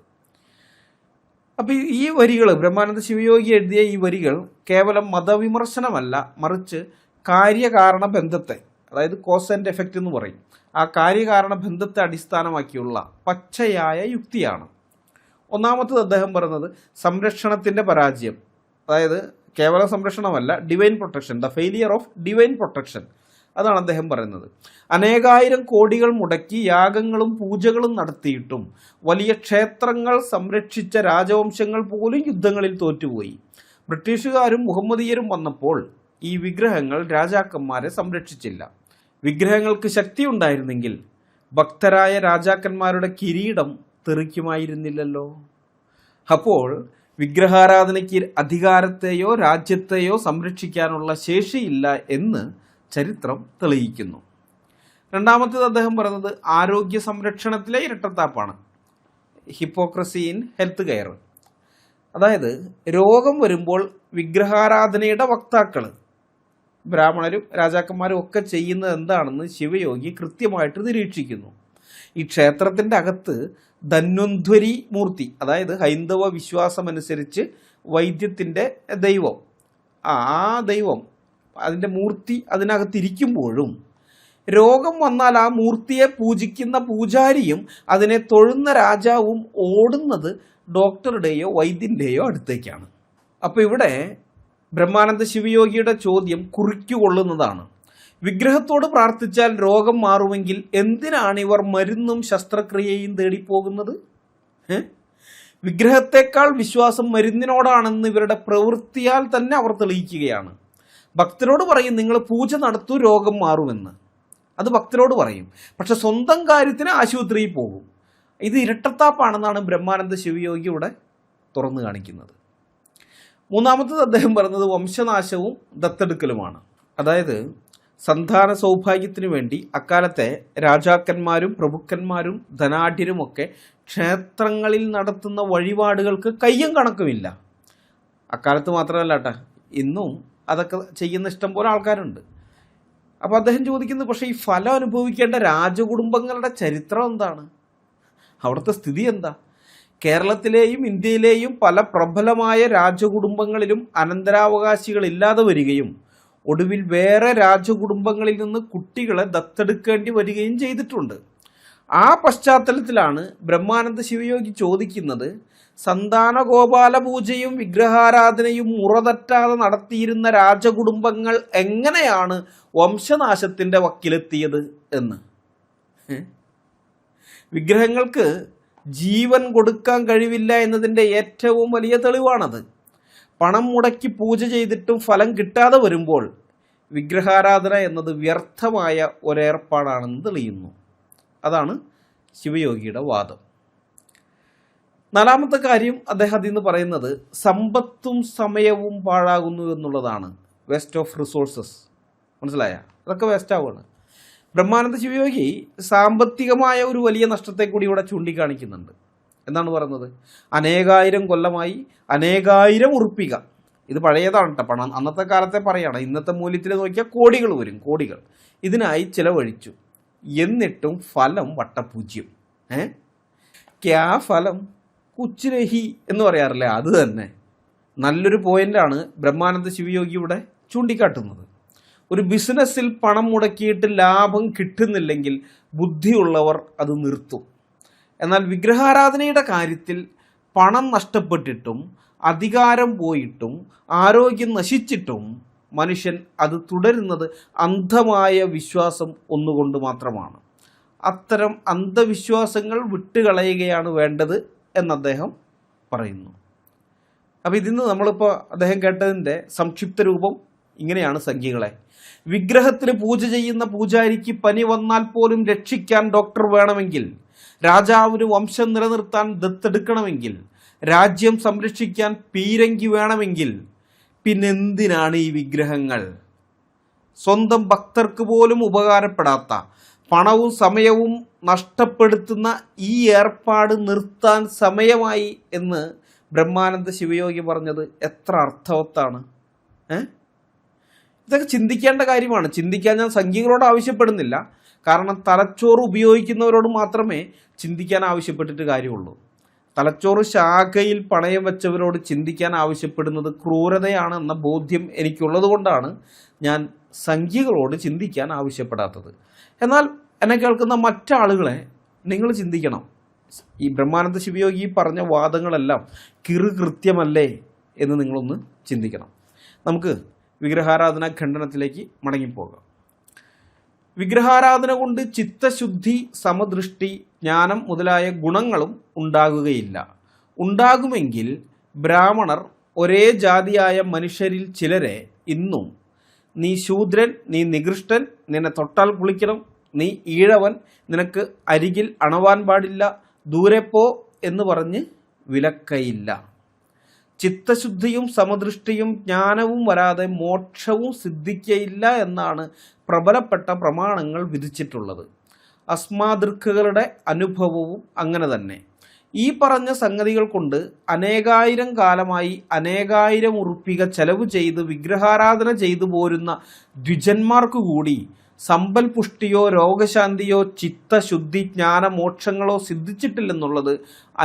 അപ്പോൾ ഈ വരികൾ, ബ്രഹ്മാനന്ദ ശിവയോഗി എഴുതിയ ഈ വരികൾ കേവലം മതവിമർശനമല്ല, മറിച്ച് കാര്യകാരണ ബന്ധത്തെ, അതായത് കോസ് ആൻഡ് എഫക്റ്റ് എന്ന് പറയും, ആ കാര്യകാരണ ബന്ധത്തെ അടിസ്ഥാനമാക്കിയുള്ള പച്ചയായ യുക്തിയാണ്. ഒന്നാമത്തത് അദ്ദേഹം പറയുന്നത് സംരക്ഷണത്തിൻ്റെ പരാജയം, അതായത് കേവല സംരക്ഷണമല്ല, divine protection, the failure of divine protection, അതാണ് അദ്ദേഹം പറയുന്നത്. അനേകായിരം കോടികൾ മുടക്കി യാഗങ്ങളും പൂജകളും നടത്തിയിട്ടും വലിയ ക്ഷേത്രങ്ങൾ സംരക്ഷിച്ച രാജവംശങ്ങൾ പോലും യുദ്ധങ്ങളിൽ തോറ്റുപോയി. ബ്രിട്ടീഷുകാരും മുഹമ്മദീയരും വന്നപ്പോൾ ഈ വിഗ്രഹങ്ങൾ രാജാക്കന്മാരെ സംരക്ഷിച്ചില്ല. വിഗ്രഹങ്ങൾക്ക് ശക്തി ഉണ്ടായിരുന്നെങ്കിൽ ഭക്തരായ രാജാക്കന്മാരുടെ കിരീടം തെറിക്കുമായിരുന്നില്ലല്ലോ. അപ്പോൾ വിഗ്രഹാരാധനയ്ക്ക് അധികാരത്തെയോ രാജ്യത്തെയോ സംരക്ഷിക്കാനുള്ള ശേഷിയില്ല എന്ന് ചരിത്രം തെളിയിക്കുന്നു. രണ്ടാമത്തേത് അദ്ദേഹം പറയുന്നത് ആരോഗ്യ സംരക്ഷണത്തിലെ ഇരട്ടത്താപ്പാണ്, ഹിപ്പോക്രസി ഇൻ ഹെൽത്ത് കെയർ. അതായത് രോഗം വരുമ്പോൾ വിഗ്രഹാരാധനയുടെ വക്താക്കൾ ബ്രാഹ്മണരും രാജാക്കന്മാരും ഒക്കെ ചെയ്യുന്നത് എന്താണെന്ന് ശിവയോഗി കൃത്യമായിട്ട് നിരീക്ഷിക്കുന്നു. ഈ ക്ഷേത്രത്തിൻ്റെ അകത്ത് ധന്വന്ധ്വരി മൂർത്തി, അതായത് ഹൈന്ദവ വിശ്വാസമനുസരിച്ച് വൈദ്യത്തിൻ്റെ ദൈവം, ആ ദൈവം അതിൻ്റെ മൂർത്തി അതിനകത്തിരിക്കുമ്പോഴും രോഗം വന്നാൽ ആ മൂർത്തിയെ പൂജിക്കുന്ന പൂജാരിയും അതിനെ തൊഴുന്ന രാജാവും ഓടുന്നത് ഡോക്ടറുടെയോ വൈദ്യൻ്റെയോ അടുത്തേക്കാണ്. അപ്പോൾ ഇവിടെ ബ്രഹ്മാനന്ദ ശിവയോഗിയുടെ ചോദ്യം കുറിക്കുകൊള്ളുന്നതാണ്. വിഗ്രഹത്തോട് പ്രാർത്ഥിച്ചാൽ രോഗം മാറുമെങ്കിൽ എന്തിനാണ് ഇവർ മരുന്നും ശസ്ത്രക്രിയയും തേടിപ്പോകുന്നത്? വിഗ്രഹത്തെക്കാൾ വിശ്വാസം മരുന്നിനോടാണെന്ന് ഇവരുടെ പ്രവൃത്തിയാൽ തന്നെ അവർ തെളിയിക്കുകയാണ്. ഭക്തരോട് പറയും നിങ്ങൾ പൂജ നടത്തൂ രോഗം മാറുമെന്ന്, അത് ഭക്തരോട് പറയും. പക്ഷെ സ്വന്തം കാര്യത്തിന് ആശുപത്രിയിൽ പോകും. ഇത് ഇരട്ടത്താപ്പാണെന്നാണ് ബ്രഹ്മാനന്ദ ശിവയോഗി ഇവിടെ തുറന്നു കാണിക്കുന്നത്. മൂന്നാമത്തത് അദ്ദേഹം പറഞ്ഞത് വംശനാശവും ദത്തെടുക്കലുമാണ്. അതായത് സന്താന സൗഭാഗ്യത്തിനു വേണ്ടി അക്കാലത്തെ രാജാക്കന്മാരും പ്രഭുക്കന്മാരും ധനാഢ്യരുമൊക്കെ ക്ഷേത്രങ്ങളിൽ നടത്തുന്ന വഴിപാടുകൾക്ക് കയ്യും കണക്കുമില്ല. അക്കാലത്ത് മാത്രമല്ല കേട്ടോ, ഇന്നും അതൊക്കെ ചെയ്യുന്ന ഇഷ്ടം പോലെ ആൾക്കാരുണ്ട്. അപ്പോൾ അദ്ദേഹം ചോദിക്കുന്നത്, പക്ഷേ ഈ ഫലം അനുഭവിക്കേണ്ട രാജകുടുംബങ്ങളുടെ ചരിത്രം എന്താണ്? അവിടുത്തെ സ്ഥിതി എന്താ? കേരളത്തിലെയും ഇന്ത്യയിലെയും പല പ്രബലമായ രാജകുടുംബങ്ങളിലും അനന്തരാവകാശികളില്ലാതെ വരികയും ഒടുവിൽ വേറെ രാജകുടുംബങ്ങളിൽ നിന്ന് കുട്ടികളെ ദത്തെടുക്കേണ്ടി വരികയും ചെയ്തിട്ടുണ്ട്. ആ പശ്ചാത്തലത്തിലാണ് ബ്രഹ്മാനന്ദ ശിവയോഗി ചോദിക്കുന്നത്, സന്താനഗോപാല പൂജയും വിഗ്രഹാരാധനയും മുറതെറ്റാതെ നടത്തിയിരുന്ന രാജകുടുംബങ്ങൾ എങ്ങനെയാണ് വംശനാശത്തിൻ്റെ വക്കിലെത്തിയത് എന്ന്. വിഗ്രഹങ്ങൾക്ക് ജീവൻ കൊടുക്കാൻ കഴിവില്ല എന്നതിൻ്റെ ഏറ്റവും വലിയ തെളിവാണത്. പണം മുടക്കി പൂജ ചെയ്തിട്ടും ഫലം കിട്ടാതെ വരുമ്പോൾ വിഗ്രഹാരാധന എന്നത് വ്യർത്ഥമായ ഒരേർപ്പാടാണെന്ന് തെളിയുന്നു. അതാണ് ശിവയോഗിയുടെ വാദം. നാലാമത്തെ കാര്യം അദ്ദേഹം അതിൽ നിന്ന് പറയുന്നത് സമ്പത്തും സമയവും പാഴാകുന്നു എന്നുള്ളതാണ്. Waste of resources. മനസ്സിലായ? അതൊക്കെ വേസ്റ്റ് ആവുകയാണ്. ബ്രഹ്മാനന്ദ ശിവയോഗി സാമ്പത്തികമായ ഒരു വലിയ നഷ്ടത്തെ കൂടി ഇവിടെ ചൂണ്ടിക്കാണിക്കുന്നുണ്ട്. എന്താണ് പറയുന്നത്? അനേകായിരം കൊല്ലമായി അനേകായിരം ഉറുപ്പിക, ഇത് പഴയതാണ് കേട്ടോ, പണം അന്നത്തെ കാലത്തെ പറയാണ്, ഇന്നത്തെ മൂല്യത്തിൽ നോക്കിയാൽ കോടികൾ വരും, കോടികൾ ഇതിനായി ചിലവഴിച്ചു. എന്നിട്ടും ഫലം വട്ടപൂജ്യം. ക്യാ ഫലം കുച്ചുരഹി എന്ന് പറയാറില്ലേ, അത് തന്നെ. നല്ലൊരു പോയിന്റാണ് ബ്രഹ്മാനന്ദ ശിവയോഗി ഇവിടെ ചൂണ്ടിക്കാട്ടുന്നത്. ഒരു ബിസിനസ്സിൽ പണം മുടക്കിയിട്ട് ലാഭം കിട്ടുന്നില്ലെങ്കിൽ ബുദ്ധിയുള്ളവർ അത് നിർത്തും. എന്നാൽ വിഗ്രഹാരാധനയുടെ കാര്യത്തിൽ പണം നഷ്ടപ്പെട്ടിട്ടും അധികാരം പോയിട്ടും ആരോഗ്യം നശിച്ചിട്ടും മനുഷ്യൻ അത് തുടരുന്നത് അന്ധമായ വിശ്വാസം ഒന്നുകൊണ്ട് മാത്രമാണ്. അത്തരം അന്ധവിശ്വാസങ്ങൾ വിട്ടുകളയുകയാണ് വേണ്ടത് എന്ന് അദ്ദേഹം പറയുന്നു. അപ്പോൾ ഇതിന്ന് നമ്മളിപ്പോൾ അദ്ദേഹം കേട്ടതിൻ്റെ സംക്ഷിപ്ത രൂപം ഇങ്ങനെയാണ് സംഖ്യകളെ. വിഗ്രഹത്തിന് പൂജ ചെയ്യുന്ന പൂജാരിക്ക് പനി വന്നാൽ പോലും രക്ഷിക്കാൻ ഡോക്ടർ വേണമെങ്കിൽ, രാജാവിന് വംശം നിലനിർത്താൻ ദത്തെടുക്കണമെങ്കിൽ, രാജ്യം സംരക്ഷിക്കാൻ പീരങ്കി വേണമെങ്കിൽ പിന്നെന്തിനാണ് ഈ വിഗ്രഹങ്ങൾ? സ്വന്തം ഭക്തർക്ക് പോലും ഉപകാരപ്പെടാത്ത, പണവും സമയവും നഷ്ടപ്പെടുത്തുന്ന ഈ ഏർപ്പാട് നിർത്താൻ സമയമായി എന്ന് ബ്രഹ്മാനന്ദ ശിവയോഗി പറഞ്ഞത് എത്ര അർത്ഥവത്താണ്. ഇതൊക്കെ ചിന്തിക്കേണ്ട കാര്യമാണ്. ചിന്തിക്കാൻ ഞാൻ സംഖ്യകളോട് ആവശ്യപ്പെടുന്നില്ല, കാരണം തലച്ചോറ് ഉപയോഗിക്കുന്നവരോട് മാത്രമേ ചിന്തിക്കാൻ ആവശ്യപ്പെട്ടിട്ട് കാര്യമുള്ളൂ. തലച്ചോറ് ശാഖയിൽ പണയം വെച്ചവരോട് ചിന്തിക്കാൻ ആവശ്യപ്പെടുന്നത് ക്രൂരതയാണെന്ന ബോധ്യം എനിക്കുള്ളത് കൊണ്ടാണ് ഞാൻ സംഖ്യകളോട് ചിന്തിക്കാൻ ആവശ്യപ്പെടാത്തത്. എന്നാൽ എന്നെ കേൾക്കുന്ന മറ്റാളുകളെ നിങ്ങൾ ചിന്തിക്കണം. ഈ ബ്രഹ്മാനന്ദ ശിവയോഗി പറഞ്ഞ വാദങ്ങളെല്ലാം കൃത്യമല്ലേ എന്ന് നിങ്ങളൊന്ന് ചിന്തിക്കണം. നമുക്ക് വിഗ്രഹാരാധന ഖണ്ഡനത്തിലേക്ക് മടങ്ങിപ്പോകാം. വിഗ്രഹാരാധന കൊണ്ട് ചിത്തശുദ്ധി, സമദൃഷ്ടി, ജ്ഞാനം മുതലായ ഗുണങ്ങളും ഉണ്ടാകുകയില്ല. ഉണ്ടാകുമെങ്കിൽ ബ്രാഹ്മണർ ഒരേ ജാതിയായ മനുഷ്യരിൽ ചിലരെ ഇന്നും നീ ശൂദ്രൻ, നീ നികൃഷ്ടൻ, നിന്നെ തൊട്ടാൽ കുളിക്കണം, നീ ഈഴവൻ, നിനക്ക് അരികിൽ അണവാൻ പാടില്ല, ദൂരെ പോ എന്ന് പറഞ്ഞ് വിലക്കയില്ല. ചിത്തശുദ്ധിയും സമദൃഷ്ടിയും ജ്ഞാനവും വരാതെ മോക്ഷവും സിദ്ധിക്കയില്ല എന്നാണ് പ്രബലപ്പെട്ട പ്രമാണങ്ങൾ വിധിച്ചിട്ടുള്ളത്. അസ്മാദൃക്കുകളുടെ അനുഭവവും അങ്ങനെ തന്നെ. ഈ പറഞ്ഞ സംഗതികൾ കൊണ്ട് അനേകായിരം കാലമായി അനേകായിരം ഉറുപ്പിക ചെലവ് ചെയ്ത് വിഗ്രഹാരാധന ചെയ്തു പോരുന്ന ദ്വിജന്മാർക്കു കൂടി സമ്പൽ പുഷ്ടിയോ രോഗശാന്തിയോ ചിത്തശുദ്ധി, ജ്ഞാനമോക്ഷങ്ങളോ സിദ്ധിച്ചിട്ടില്ലെന്നുള്ളത്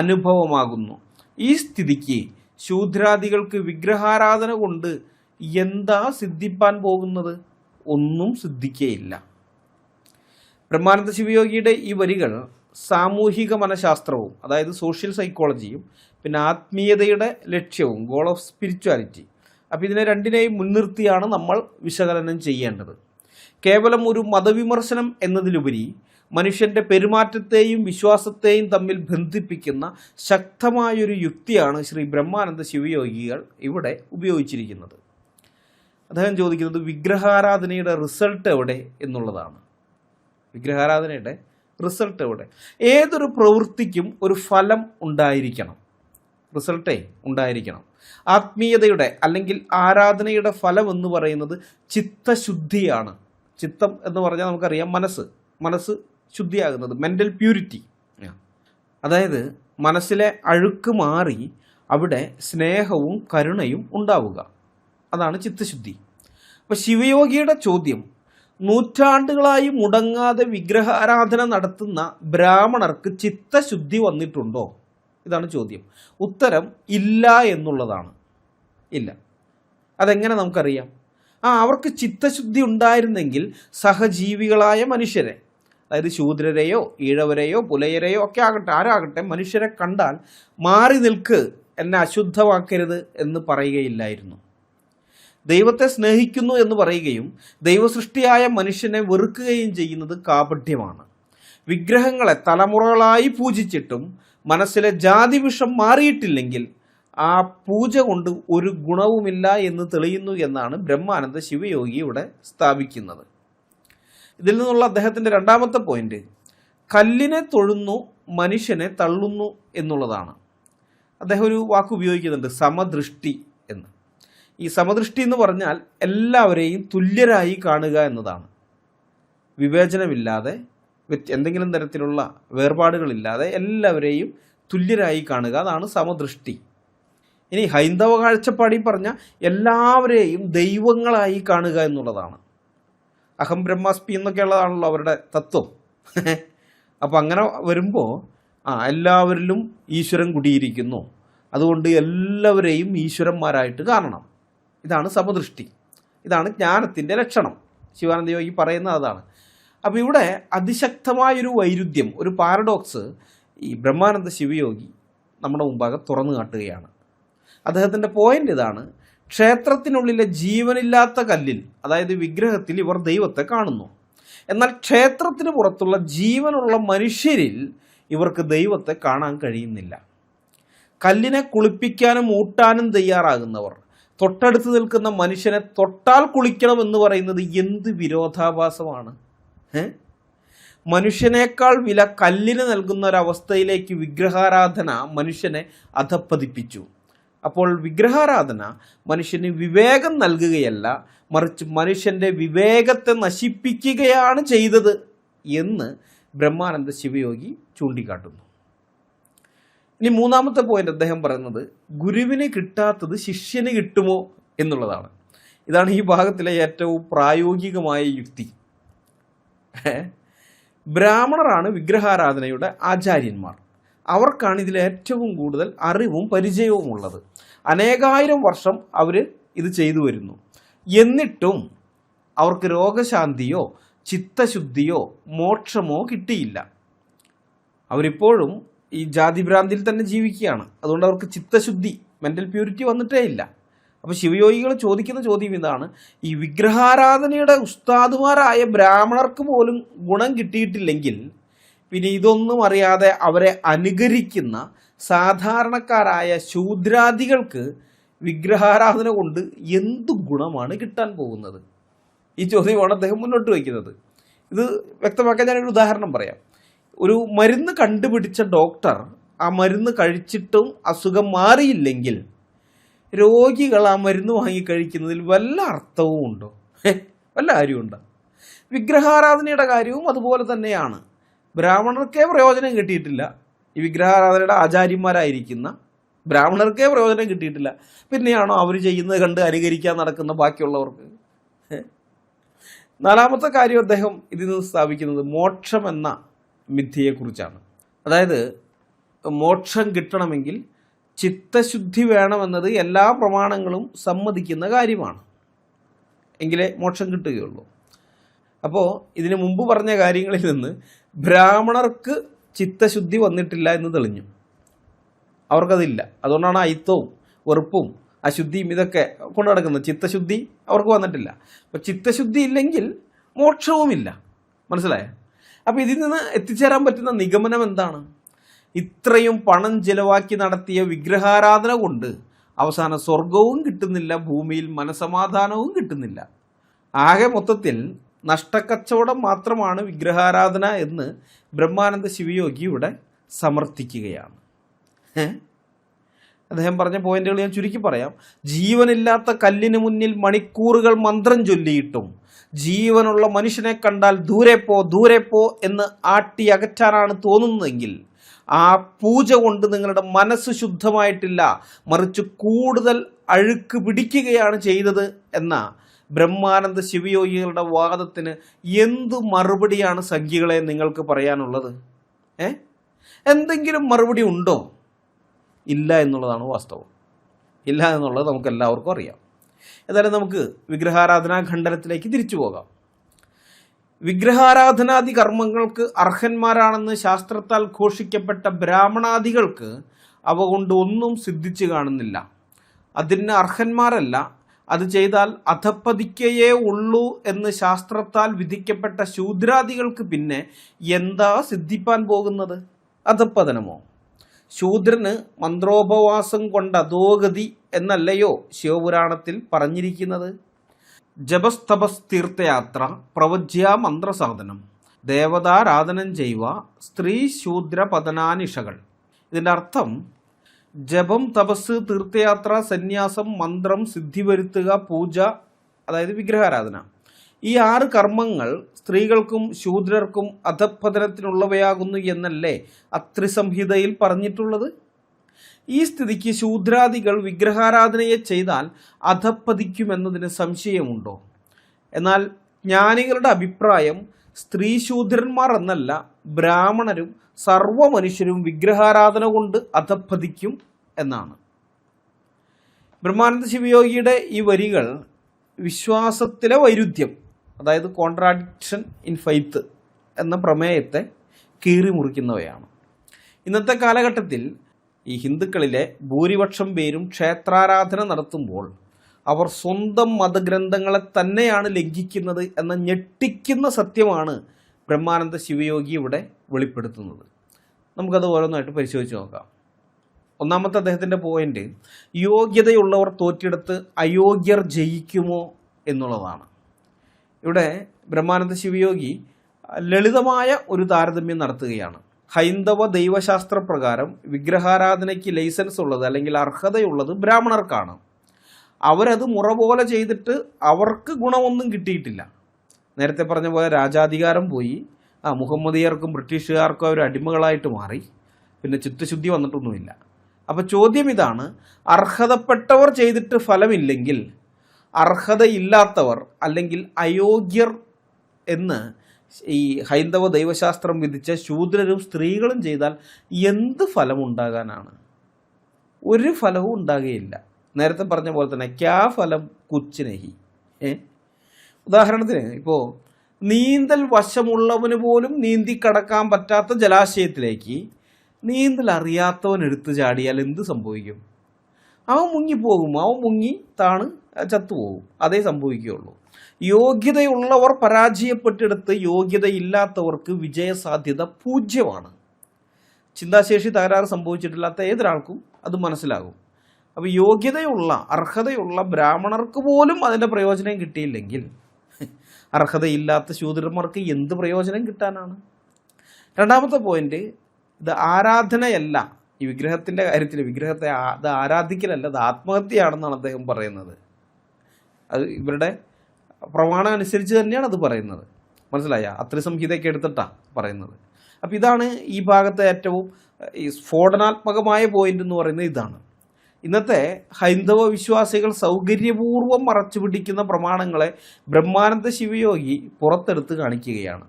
അനുഭവമാകുന്നു. ഈ സ്ഥിതിക്ക് ശൂദ്രാദികൾക്ക് വിഗ്രഹാരാധന കൊണ്ട് എന്താ സിദ്ധിപ്പാൻ പോകുന്നത്? ഒന്നും സിദ്ധിക്കുകയില്ല. ബ്രഹ്മാനന്ദ ശിവയോഗിയുടെ ഈ വരികൾ സാമൂഹിക മനഃശാസ്ത്രവും, അതായത് സോഷ്യൽ സൈക്കോളജിയും, പിന്നെ ആത്മീയതയുടെ ലക്ഷ്യവും, ഗോൾ ഓഫ് സ്പിരിച്വാലിറ്റി, അപ്പോൾ ഇതിനെ രണ്ടിനെയും മുൻനിർത്തിയാണ് നമ്മൾ വിശകലനം ചെയ്യേണ്ടത്. കേവലം ഒരു മതവിമർശനം എന്നതിലുപരി മനുഷ്യൻ്റെ പെരുമാറ്റത്തെയും വിശ്വാസത്തെയും തമ്മിൽ ബന്ധിപ്പിക്കുന്ന ശക്തമായൊരു യുക്തിയാണ് ശ്രീ ബ്രഹ്മാനന്ദ ശിവയോഗികൾ ഇവിടെ ഉപയോഗിച്ചിരിക്കുന്നത്. അദ്ദേഹം ചോദിക്കുന്നത് വിഗ്രഹാരാധനയുടെ റിസൾട്ട് എവിടെ എന്നുള്ളതാണ്. വിഗ്രഹാരാധനയുടെ റിസൾട്ട് എവിടെ? ഏതൊരു പ്രവൃത്തിക്കും ഒരു ഫലം ഉണ്ടായിരിക്കണം, റിസൾട്ടേ ഉണ്ടായിരിക്കണം. ആത്മീയതയുടെ അല്ലെങ്കിൽ ആരാധനയുടെ ഫലം എന്ന് പറയുന്നത് ചിത്തശുദ്ധിയാണ്. ചിത്തം എന്ന് പറഞ്ഞാൽ നമുക്കറിയാം മനസ്സ് ശുദ്ധിയാകുന്നത്, മെൻ്റൽ പ്യൂരിറ്റി. അതായത് മനസ്സിലെ അഴുക്ക് മാറി അവിടെ സ്നേഹവും കരുണയും ഉണ്ടാവുക, അതാണ് ചിത്തശുദ്ധി. അപ്പോൾ ശിവയോഗിയുടെ ചോദ്യം, നൂറ്റാണ്ടുകളായി മുടങ്ങാതെ വിഗ്രഹാരാധന നടത്തുന്ന ബ്രാഹ്മണർക്ക് ചിത്തശുദ്ധി വന്നിട്ടുണ്ടോ? ഇതാണ് ചോദ്യം. ഉത്തരം ഇല്ല എന്നുള്ളതാണ്. ഇല്ല. അതെങ്ങനെ നമുക്കറിയാം? അവർക്ക് ചിത്തശുദ്ധി ഉണ്ടായിരുന്നെങ്കിൽ സഹജീവികളായ മനുഷ്യരെ, അതായത് ശൂദ്രരെയോ ഈഴവരെയോ പുലയരെയോ ഒക്കെ ആകട്ടെ, ആരാകട്ടെ, മനുഷ്യരെ കണ്ടാൽ മാറി നിൽക്ക്, എന്നെ അശുദ്ധമാക്കരുത് എന്ന് പറയുകയില്ലായിരുന്നു. ദൈവത്തെ സ്നേഹിക്കുന്നു എന്ന് പറയുകയും ദൈവസൃഷ്ടിയായ മനുഷ്യനെ വെറുക്കുകയും ചെയ്യുന്നത് കാപട്യമാണ്. വിഗ്രഹങ്ങളെ തലമുറകളായി പൂജിച്ചിട്ടും മനസ്സിലെ ജാതിവിഷം മാറിയിട്ടില്ലെങ്കിൽ ആ പൂജ കൊണ്ട് ഒരു ഗുണവുമില്ല എന്ന് തെളിയുന്നു എന്നാണ് ബ്രഹ്മാനന്ദ ശിവയോഗി ഇവിടെ സ്ഥാപിക്കുന്നത്. ഇതിൽ നിന്നുള്ള അദ്ദേഹത്തിൻ്റെ രണ്ടാമത്തെ പോയിന്റ്, കല്ലിനെ തൊഴുന്നു മനുഷ്യനെ തള്ളുന്നു എന്നുള്ളതാണ്. അദ്ദേഹം ഒരു വാക്ക് ഉപയോഗിക്കുന്നുണ്ട്, സമദൃഷ്ടി എന്ന്. ഈ സമദൃഷ്ടി എന്ന് പറഞ്ഞാൽ എല്ലാവരെയും തുല്യരായി കാണുക എന്നതാണ്. വിവേചനമില്ലാതെ, എന്തെങ്കിലും തരത്തിലുള്ള വേർപാടുകളില്ലാതെ എല്ലാവരെയും തുല്യരായി കാണുക, അതാണ് സമദൃഷ്ടി. ഇനി ഹൈന്ദവ കാഴ്ചപ്പാടിൽ പറഞ്ഞാൽ എല്ലാവരെയും ദൈവങ്ങളായി കാണുക എന്നുള്ളതാണ്. അഹം ബ്രഹ്മാസ്മി എന്നൊക്കെയുള്ളതാണല്ലോ അവരുടെ തത്വം. അപ്പം അങ്ങനെ വരുമ്പോൾ എല്ലാവരിലും ഈശ്വരൻ കുടിയിരിക്കുന്നു, അതുകൊണ്ട് എല്ലാവരെയും ഈശ്വരന്മാരായിട്ട് കാണണം. ഇതാണ് സമദൃഷ്ടി, ഇതാണ് ജ്ഞാനത്തിൻ്റെ ലക്ഷണം. ശിവാനന്ദ യോഗി പറയുന്നത് അതാണ്. അപ്പോൾ ഇവിടെ അതിശക്തമായൊരു വൈരുദ്ധ്യം, ഒരു പാരഡോക്സ് ഈ ബ്രഹ്മാനന്ദ ശിവയോഗി നമ്മുടെ മുമ്പാകെ തുറന്നു കാട്ടുകയാണ്. അദ്ദേഹത്തിൻ്റെ പോയിന്റ് ഇതാണ്, ക്ഷേത്രത്തിനുള്ളിലെ ജീവനില്ലാത്ത കല്ലിൽ, അതായത് വിഗ്രഹത്തിൽ ഇവർ ദൈവത്തെ കാണുന്നു. എന്നാൽ ക്ഷേത്രത്തിന് പുറത്തുള്ള ജീവനുള്ള മനുഷ്യരിൽ ഇവർക്ക് ദൈവത്തെ കാണാൻ കഴിയുന്നില്ല. കല്ലിനെ കുളിപ്പിക്കാനും ഊട്ടാനും തയ്യാറാകുന്നവർ തൊട്ടടുത്ത് നിൽക്കുന്ന മനുഷ്യനെ തൊട്ടാൽ കുളിക്കണമെന്ന് പറയുന്നത് എന്ത് വിരോധാഭാസമാണ്? മനുഷ്യനേക്കാൾ വില കല്ലിന് നൽകുന്ന ഒരവസ്ഥയിലേക്ക് വിഗ്രഹാരാധന മനുഷ്യനെ അധപ്പതിപ്പിച്ചു. അപ്പോൾ വിഗ്രഹാരാധന മനുഷ്യന് വിവേകം നൽകുകയല്ല, മറിച്ച് മനുഷ്യൻ്റെ വിവേകത്തെ നശിപ്പിക്കുകയാണ് ചെയ്തത് എന്ന് ബ്രഹ്മാനന്ദ ശിവയോഗി ചൂണ്ടിക്കാട്ടുന്നു. ഇനി മൂന്നാമത്തെ പോയിന്റ് അദ്ദേഹം പറയുന്നത്, ഗുരുവിന് കിട്ടാത്തത് ശിഷ്യന് കിട്ടുമോ എന്നുള്ളതാണ്. ഇതാണ് ഈ ഭാഗത്തിലെ ഏറ്റവും പ്രായോഗികമായ യുക്തി. ബ്രാഹ്മണരാണ് വിഗ്രഹാരാധനയുടെ ആചാര്യന്മാർ. അവർക്കാണ് ഇതിൽ ഏറ്റവും കൂടുതൽ അറിവും പരിചയവും ഉള്ളത്. അനേകായിരം വർഷം അവർ ഇത് ചെയ്തു വരുന്നു. എന്നിട്ടും അവർക്ക് രോഗശാന്തിയോ ചിത്തശുദ്ധിയോ മോക്ഷമോ കിട്ടിയില്ല. അവരിപ്പോഴും ഈ ജാതിഭ്രാന്തിയിൽ തന്നെ ജീവിക്കുകയാണ്. അതുകൊണ്ട് അവർക്ക് ചിത്തശുദ്ധി, മെൻ്റൽ പ്യൂരിറ്റി വന്നിട്ടേ ഇല്ല. അപ്പോൾ ശിവയോഗികൾ ചോദിക്കുന്ന ചോദ്യം ഇതാണ്, ഈ വിഗ്രഹാരാധനയുടെ ഉസ്താദുമാരായ ബ്രാഹ്മണർക്ക് പോലും ഗുണം കിട്ടിയിട്ടില്ലെങ്കിൽ പിന്നെ ഇതൊന്നും അറിയാതെ അവരെ അനുകരിക്കുന്ന സാധാരണക്കാരായ ശൂദ്രാദികൾക്ക് വിഗ്രഹാരാധന കൊണ്ട് എന്തു ഗുണമാണ് കിട്ടാൻ പോകുന്നത്? ഈ ചോദ്യമാണ് അദ്ദേഹം മുന്നോട്ട് വയ്ക്കുന്നത്. ഇത് വ്യക്തമാക്കാൻ ഞാനൊരു ഉദാഹരണം പറയാം. ഒരു മരുന്ന് കണ്ടുപിടിച്ച ഡോക്ടർ ആ മരുന്ന് കഴിച്ചിട്ടും അസുഖം മാറിയില്ലെങ്കിൽ രോഗികൾ ആ മരുന്ന് വാങ്ങിക്കഴിക്കുന്നതിൽ വല്ല അർത്ഥവും ഉണ്ടോ? വല്ല കാര്യമുണ്ടോ? വിഗ്രഹാരാധനയുടെ കാര്യവും അതുപോലെ തന്നെയാണ്. ബ്രാഹ്മണർക്കേ പ്രയോജനം കിട്ടിയിട്ടില്ല, ഈ വിഗ്രഹാരാധനയുടെ ആചാര്യന്മാരായിരിക്കുന്ന ബ്രാഹ്മണർക്കേ പ്രയോജനം കിട്ടിയിട്ടില്ല, പിന്നെയാണോ അവർ ചെയ്യുന്നത് കണ്ട് അനുകരിക്കാൻ നടക്കുന്ന ബാക്കിയുള്ളവർക്ക്? നാലാമത്തെ കാര്യം അദ്ദേഹം ഇതിൽ നിന്ന് സ്ഥാപിക്കുന്നത് മോക്ഷം എന്ന മിഥ്യയെക്കുറിച്ചാണ്. അതായത് മോക്ഷം കിട്ടണമെങ്കിൽ ചിത്തശുദ്ധി വേണമെന്നത് എല്ലാ പ്രമാണങ്ങളും സമ്മതിക്കുന്ന കാര്യമാണ്, എങ്കിലേ മോക്ഷം കിട്ടുകയുള്ളൂ. അപ്പോൾ ഇതിനു മുമ്പ് പറഞ്ഞ കാര്യങ്ങളിൽ നിന്ന് ബ്രാഹ്മണർക്ക് ചിത്തശുദ്ധി വന്നിട്ടില്ല എന്ന് തെളിഞ്ഞു. അവർക്കതില്ല. അതുകൊണ്ടാണ് അയിത്തവും വെറുപ്പും അശുദ്ധിയും ഇതൊക്കെ കൊണ്ടു നടക്കുന്നത്. ചിത്തശുദ്ധി അവർക്ക് വന്നിട്ടില്ല. അപ്പോൾ ചിത്തശുദ്ധി ഇല്ലെങ്കിൽ മോക്ഷവുമില്ല. മനസ്സിലായോ? അപ്പോൾ ഇതിൽ നിന്ന് എത്തിച്ചേരാൻ പറ്റുന്ന നിഗമനം എന്താണ്? ഇത്രയും പണം ചിലവാക്കി നടത്തിയ വിഗ്രഹാരാധന കൊണ്ട് അവസാനം സ്വർഗവും കിട്ടുന്നില്ല, ഭൂമിയിൽ മനസമാധാനവും കിട്ടുന്നില്ല. ആകെ മൊത്തത്തിൽ നഷ്ടക്കച്ചവടം മാത്രമാണ് വിഗ്രഹാരാധന എന്ന് ബ്രഹ്മാനന്ദ ശിവയോഗി ഇവിടെ സമർത്ഥിക്കുകയാണ്. അദ്ദേഹം പറഞ്ഞ പോയിന്റുകൾ ഞാൻ ചുരുക്കി പറയാം. ജീവനില്ലാത്ത കല്ലിന് മുന്നിൽ മണിക്കൂറുകൾ മന്ത്രം ചൊല്ലിയിട്ടും ജീവനുള്ള മനുഷ്യനെ കണ്ടാൽ ദൂരെ പോ എന്ന് ആട്ടി അകറ്റാനാണ് തോന്നുന്നതെങ്കിൽ ആ പൂജ കൊണ്ട് നിങ്ങളുടെ മനസ്സ് ശുദ്ധമായിട്ടില്ല, മറിച്ച് കൂടുതൽ അഴുക്ക് പിടിക്കുകയാണ് ചെയ്തത് എന്ന ബ്രഹ്മാനന്ദ ശിവയോഗികളുടെ വാദത്തിന് എന്തു മറുപടിയാണ് സംഖ്യകളെ നിങ്ങൾക്ക് പറയാനുള്ളത്? എന്തെങ്കിലും മറുപടി ഉണ്ടോ? ഇല്ല എന്നുള്ളതാണ് വാസ്തവം. ഇല്ല എന്നുള്ളത് നമുക്ക് എല്ലാവർക്കും അറിയാം. ഏതായാലും നമുക്ക് വിഗ്രഹാരാധനാ ഖണ്ഡനത്തിലേക്ക് തിരിച്ചു പോകാം. വിഗ്രഹാരാധനാദി കർമ്മങ്ങൾക്ക് അർഹന്മാരാണെന്ന് ശാസ്ത്രത്താൽ ഘോഷിക്കപ്പെട്ട ബ്രാഹ്മണാദികൾക്ക് അവ കൊണ്ട് ഒന്നും സിദ്ധിച്ചു കാണുന്നില്ല. അതിന് അർഹന്മാരല്ല, അത് ചെയ്താൽ അധപ്പതിക്കയേ ഉള്ളൂ എന്ന് ശാസ്ത്രത്താൽ വിധിക്കപ്പെട്ട ശൂദ്രാദികൾക്ക് പിന്നെ എന്താ സിദ്ധിപ്പാൻ പോകുന്നത്? അധപ്പതനമോ? ശൂദ്രന് മന്ത്രോപവാസം കൊണ്ട് അധോഗതി എന്നല്ലയോ ശിവപുരാണത്തിൽ പറഞ്ഞിരിക്കുന്നത്? ജപസ്തപസ് തീർത്ഥയാത്ര പ്രവജ്യ മന്ത്രസാധനം ദേവതാരാധനം ചെയ്യുക സ്ത്രീ ശൂദ്ര പതനാനിഷകൾ. ഇതിൻ്റെ അർത്ഥം ജപം, തപസ്, തീർത്ഥയാത്ര, സന്യാസം, മന്ത്രം, സിദ്ധി വരുത്തുക, പൂജ, അതായത് വിഗ്രഹാരാധന, ഈ 6 കർമ്മങ്ങൾ സ്ത്രീകൾക്കും ശൂദ്രർക്കും അധപ്പതനത്തിനുള്ളവയാകുന്നു എന്നല്ലേ അത്രിസംഹിതയിൽ പറഞ്ഞിട്ടുള്ളത്? ഈ സ്ഥിതിക്ക് ശൂദ്രാദികൾ വിഗ്രഹാരാധനയെ ചെയ്താൽ അധപ്പതിക്കുമെന്നതിന് സംശയമുണ്ടോ? എന്നാൽ ജ്ഞാനികളുടെ അഭിപ്രായം സ്ത്രീ ശൂദ്രന്മാർ എന്നല്ല, ബ്രാഹ്മണരും സർവ്വ മനുഷ്യരും വിഗ്രഹാരാധന കൊണ്ട് അധപ്പതിക്കും എന്നാണ്. ബ്രഹ്മാനന്ദ ശിവയോഗിയുടെ ഈ വരികൾ വിശ്വാസത്തിലെ വൈരുദ്ധ്യം, അതായത് കോൺട്രാഡിക്ഷൻ ഇൻ ഫെയ്ത്ത് എന്ന പ്രമേയത്തെ കീറി മുറിക്കുന്നവയാണ്. ഇന്നത്തെ കാലഘട്ടത്തിൽ ഈ ഹിന്ദുക്കളിലെ ഭൂരിപക്ഷം പേരും ക്ഷേത്രാരാധന നടത്തുമ്പോൾ അവർ സ്വന്തം മതഗ്രന്ഥങ്ങളെ തന്നെയാണ് ലംഘിക്കുന്നത് എന്ന ഞെട്ടിക്കുന്ന സത്യമാണ് ബ്രഹ്മാനന്ദ ശിവയോഗി ഇവിടെ വെളിപ്പെടുത്തുന്നത്. നമുക്കത് ഓരോന്നായിട്ട് പരിശോധിച്ച് നോക്കാം. ഒന്നാമത്തെ അദ്ദേഹത്തിൻ്റെ പോയിന്റ്, യോഗ്യതയുള്ളവർ തോറ്റെടുത്ത് അയോഗ്യർ ജയിക്കുമോ എന്നുള്ളതാണ്. ഇവിടെ ബ്രഹ്മാനന്ദ ശിവയോഗി ലളിതമായ ഒരു താരതമ്യം നടത്തുകയാണ്. ഹൈന്ദവ ദൈവശാസ്ത്ര പ്രകാരം വിഗ്രഹാരാധനയ്ക്ക് ലൈസൻസ് ഉള്ളത് അല്ലെങ്കിൽ അർഹതയുള്ളത് ബ്രാഹ്മണർക്കാണ്. അവരത് മുറ പോലെ ചെയ്തിട്ട് അവർക്ക് ഗുണമൊന്നും കിട്ടിയിട്ടില്ല. നേരത്തെ പറഞ്ഞ പോലെ രാജാധികാരം പോയി, മുഹമ്മദിയർക്കും ബ്രിട്ടീഷുകാർക്കും അവർ അടിമകളായിട്ട് മാറി, പിന്നെ ചിത്തശുദ്ധി വന്നിട്ടൊന്നുമില്ല. അപ്പോൾ ചോദ്യം ഇതാണ്, അർഹതപ്പെട്ടവർ ചെയ്തിട്ട് ഫലമില്ലെങ്കിൽ അർഹതയില്ലാത്തവർ അല്ലെങ്കിൽ അയോഗ്യർ എന്ന് ഈ ഹൈന്ദവ ദൈവശാസ്ത്രം വിധിച്ച ശൂദ്രരും സ്ത്രീകളും ചെയ്താൽ എന്ത് ഫലമുണ്ടാകാനാണ്? ഒരു ഫലവും ഉണ്ടാകുകയില്ല. നേരത്തെ പറഞ്ഞ പോലെ തന്നെ ക്യാ ഫലം കുച്ച് നഹി. ഉദാഹരണത്തിന് ഇപ്പോൾ നീന്തൽ വശമുള്ളവന് പോലും നീന്തി കടക്കാൻ പറ്റാത്ത ജലാശയത്തിലേക്ക് നീന്തൽ അറിയാത്തവൻ എടുത്തു ചാടിയാൽ എന്ത് സംഭവിക്കും? അവൻ മുങ്ങിപ്പോകും, അവൻ മുങ്ങി താണ് ചത്തുപോകും. അതേ സംഭവിക്കുകയുള്ളൂ. യോഗ്യതയുള്ളവർ പരാജയപ്പെട്ടെടുത്ത് യോഗ്യതയില്ലാത്തവർക്ക് വിജയസാധ്യത 0. ചിന്താശേഷി തകരാറ് സംഭവിച്ചിട്ടില്ലാത്ത ഏതൊരാൾക്കും അത് മനസ്സിലാകും. അപ്പോൾ യോഗ്യതയുള്ള അർഹതയുള്ള ബ്രാഹ്മണർക്ക് പോലും അതിൻ്റെ പ്രയോജനം കിട്ടിയില്ലെങ്കിൽ അർഹതയില്ലാത്ത ശൂദ്രന്മാർക്ക് എന്ത് പ്രയോജനം കിട്ടാനാണ്? രണ്ടാമത്തെ പോയിന്റ്, ഇത് ആരാധനയല്ല. ഈ വിഗ്രഹത്തിൻ്റെ കാര്യത്തിൽ വിഗ്രഹത്തെ അത് ആരാധിക്കലല്ല, അത് ആത്മഹത്യയാണെന്നാണ് അദ്ദേഹം പറയുന്നത്. അത് ഇവരുടെ പ്രമാണം അനുസരിച്ച് തന്നെയാണ് അത് പറയുന്നത്. മനസ്സിലായ? അത്രിസംഹിതയൊക്കെ എടുത്തിട്ടാണ് പറയുന്നത്. അപ്പം ഇതാണ് ഈ ഭാഗത്തെ ഏറ്റവും ഈ സ്ഫോടനാത്മകമായ പോയിന്റ് എന്ന് പറയുന്നത് ഇതാണ്. ഇന്നത്തെ ഹൈന്ദവ വിശ്വാസികൾ സൗകര്യപൂർവ്വം മറച്ചു പിടിക്കുന്ന പ്രമാണങ്ങളെ ബ്രഹ്മാനന്ദ ശിവയോഗി പുറത്തെടുത്ത് കാണിക്കുകയാണ്.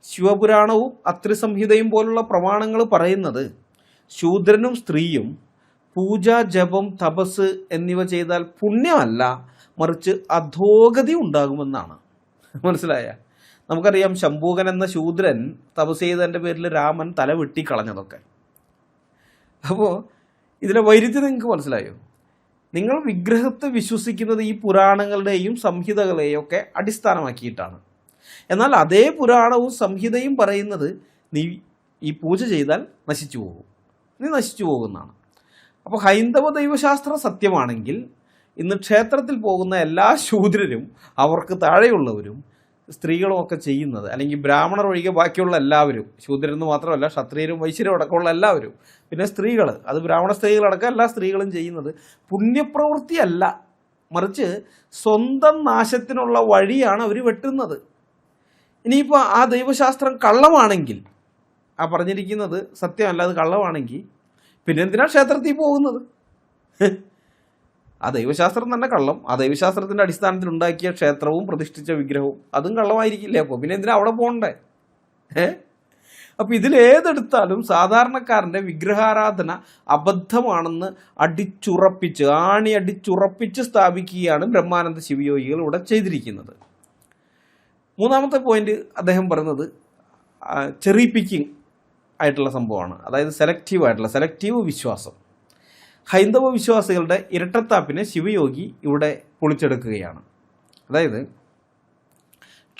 ശിവപുരാണവും അത്രിസംഹിതയും പോലുള്ള പ്രമാണങ്ങൾ പറയുന്നത് ശൂദ്രനും സ്ത്രീയും പൂജ, ജപം, തപസ് എന്നിവ ചെയ്താൽ പുണ്യമല്ല, മറിച്ച് അധോഗതി ഉണ്ടാകുമെന്നാണ്. മനസ്സിലായ? നമുക്കറിയാം ശംഭൂകൻ എന്ന ശൂദ്രൻ തപസ് ചെയ്തതിൻ്റെ പേരിൽ രാമൻ തല വെട്ടിക്കളഞ്ഞതൊക്കെ. അപ്പോൾ ഇതിലെ വൈരുദ്ധ്യം നിങ്ങൾക്ക് മനസ്സിലായോ? നിങ്ങൾ വിഗ്രഹത്തെ വിശ്വസിക്കുന്നത് ഈ പുരാണങ്ങളുടെയും സംഹിതകളെയും ഒക്കെ അടിസ്ഥാനമാക്കിയിട്ടാണ്. എന്നാൽ അതേ പുരാണവും സംഹിതയും പറയുന്നത് നീ ഈ പൂജ ചെയ്താൽ നശിച്ചു പോകും, നീ നശിച്ചു പോകുന്നതാണ്. അപ്പോൾ ഹൈന്ദവ ദൈവശാസ്ത്രം സത്യമാണെങ്കിൽ ഇന്ന് ക്ഷേത്രത്തിൽ പോകുന്ന എല്ലാ ശൂദ്രരും അവർക്ക് താഴെയുള്ളവരും സ്ത്രീകളും ഒക്കെ ചെയ്യുന്നത്, അല്ലെങ്കിൽ ബ്രാഹ്മണർ ഒഴികെ ബാക്കിയുള്ള എല്ലാവരും, ശൂദ്രരെന്ന് മാത്രമല്ല ക്ഷത്രിയരും വൈശ്യരും അടക്കമുള്ള എല്ലാവരും, പിന്നെ സ്ത്രീകൾ, അത് ബ്രാഹ്മണ സ്ത്രീകളടക്കം എല്ലാ സ്ത്രീകളും ചെയ്യുന്നത് പുണ്യപ്രവൃത്തിയല്ല, മറിച്ച് സ്വന്തം നാശത്തിനുള്ള വഴിയാണ് അവർ വെട്ടുന്നത്. ഇനിയിപ്പോൾ ആ ദൈവശാസ്ത്രം കള്ളമാണെങ്കിൽ, ആ പറഞ്ഞിരിക്കുന്നത് സത്യമല്ല, അത് കള്ളമാണെങ്കിൽ പിന്നെ എന്തിനാണ് ക്ഷേത്രത്തിൽ പോകുന്നത്? ആ ദൈവശാസ്ത്രം തന്നെ കള്ളം, ആ ദൈവശാസ്ത്രത്തിൻ്റെ അടിസ്ഥാനത്തിൽ ഉണ്ടാക്കിയ ക്ഷേത്രവും പ്രതിഷ്ഠിച്ച വിഗ്രഹവും അതും കള്ളമായിരിക്കില്ലേ? അപ്പോൾ പിന്നെ എന്തിനാ അവിടെ പോകണ്ടേ? അപ്പോൾ ഇതിലേതെടുത്താലും സാധാരണക്കാരൻ്റെ വിഗ്രഹാരാധന അബദ്ധമാണെന്ന് അടിച്ചുറപ്പിച്ച് സ്ഥാപിക്കുകയാണ് ബ്രഹ്മാനന്ദ ശിവയോഗികൾ ഇവിടെ ചെയ്തിരിക്കുന്നത്. മൂന്നാമത്തെ പോയിന്റ് അദ്ദേഹം പറയുന്നത് ചെറി പിക്കിംഗ് ആയിട്ടുള്ള സംഭവമാണ്. അതായത് സെലക്റ്റീവ് വിശ്വാസം. ഹൈന്ദവ വിശ്വാസികളുടെ ഇരട്ടത്താപ്പിനെ ശിവയോഗി ഇവിടെ പൊളിച്ചെടുക്കുകയാണ്. അതായത്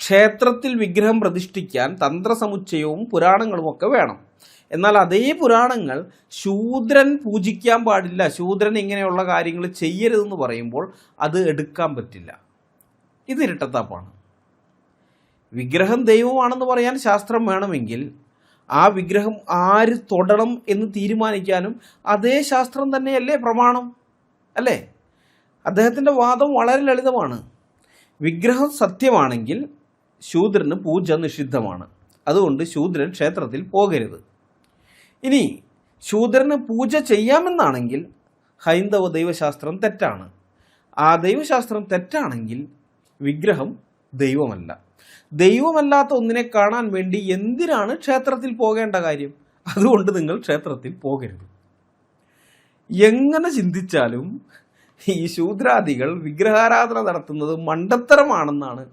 ക്ഷേത്രത്തിൽ വിഗ്രഹം പ്രതിഷ്ഠിക്കാൻ തന്ത്രസമുച്ചയവും പുരാണങ്ങളുമൊക്കെ വേണം. എന്നാൽ അതേ പുരാണങ്ങൾ ശൂദ്രൻ പൂജിക്കാൻ പാടില്ല, ശൂദ്രൻ ഇങ്ങനെയുള്ള കാര്യങ്ങൾ ചെയ്യരുതെന്ന് പറയുമ്പോൾ അത് എടുക്കാൻ പറ്റില്ല. ഇത് ഇരട്ടത്താപ്പാണ്. വിഗ്രഹം ദൈവമാണെന്ന് പറയാൻ ശാസ്ത്രം വേണമെങ്കിൽ ആ വിഗ്രഹം ആര് തൊടണം എന്ന് തീരുമാനിക്കാനും അതേ ശാസ്ത്രം തന്നെയല്ലേ പ്രമാണം, അല്ലേ? അദ്ദേഹത്തിൻ്റെ വാദം വളരെ ലളിതമാണ്. വിഗ്രഹം സത്യമാണെങ്കിൽ ശൂദ്രന് പൂജ നിഷിദ്ധമാണ്, അതുകൊണ്ട് ശൂദ്രൻ ക്ഷേത്രത്തിൽ പോകരുത്. ഇനി ശൂദ്രന് പൂജ ചെയ്യാമെന്നാണെങ്കിൽ ഹൈന്ദവ ദൈവശാസ്ത്രം തെറ്റാണ്. ആ ദൈവശാസ്ത്രം തെറ്റാണെങ്കിൽ വിഗ്രഹം ദൈവമല്ല. ദൈവമല്ലാത്ത ഒന്നിനെ കാണാൻ വേണ്ടി എന്തിനാണ് ക്ഷേത്രത്തിൽ പോകേണ്ട കാര്യം? അതുകൊണ്ട് നിങ്ങൾ ക്ഷേത്രത്തിൽ പോകരുത്. എങ്ങനെ ചിന്തിച്ചാലും ഈ ശൂദ്രാദികൾ വിഗ്രഹാരാധന നടത്തുന്നത് മണ്ടത്തരമാണെന്നാണ്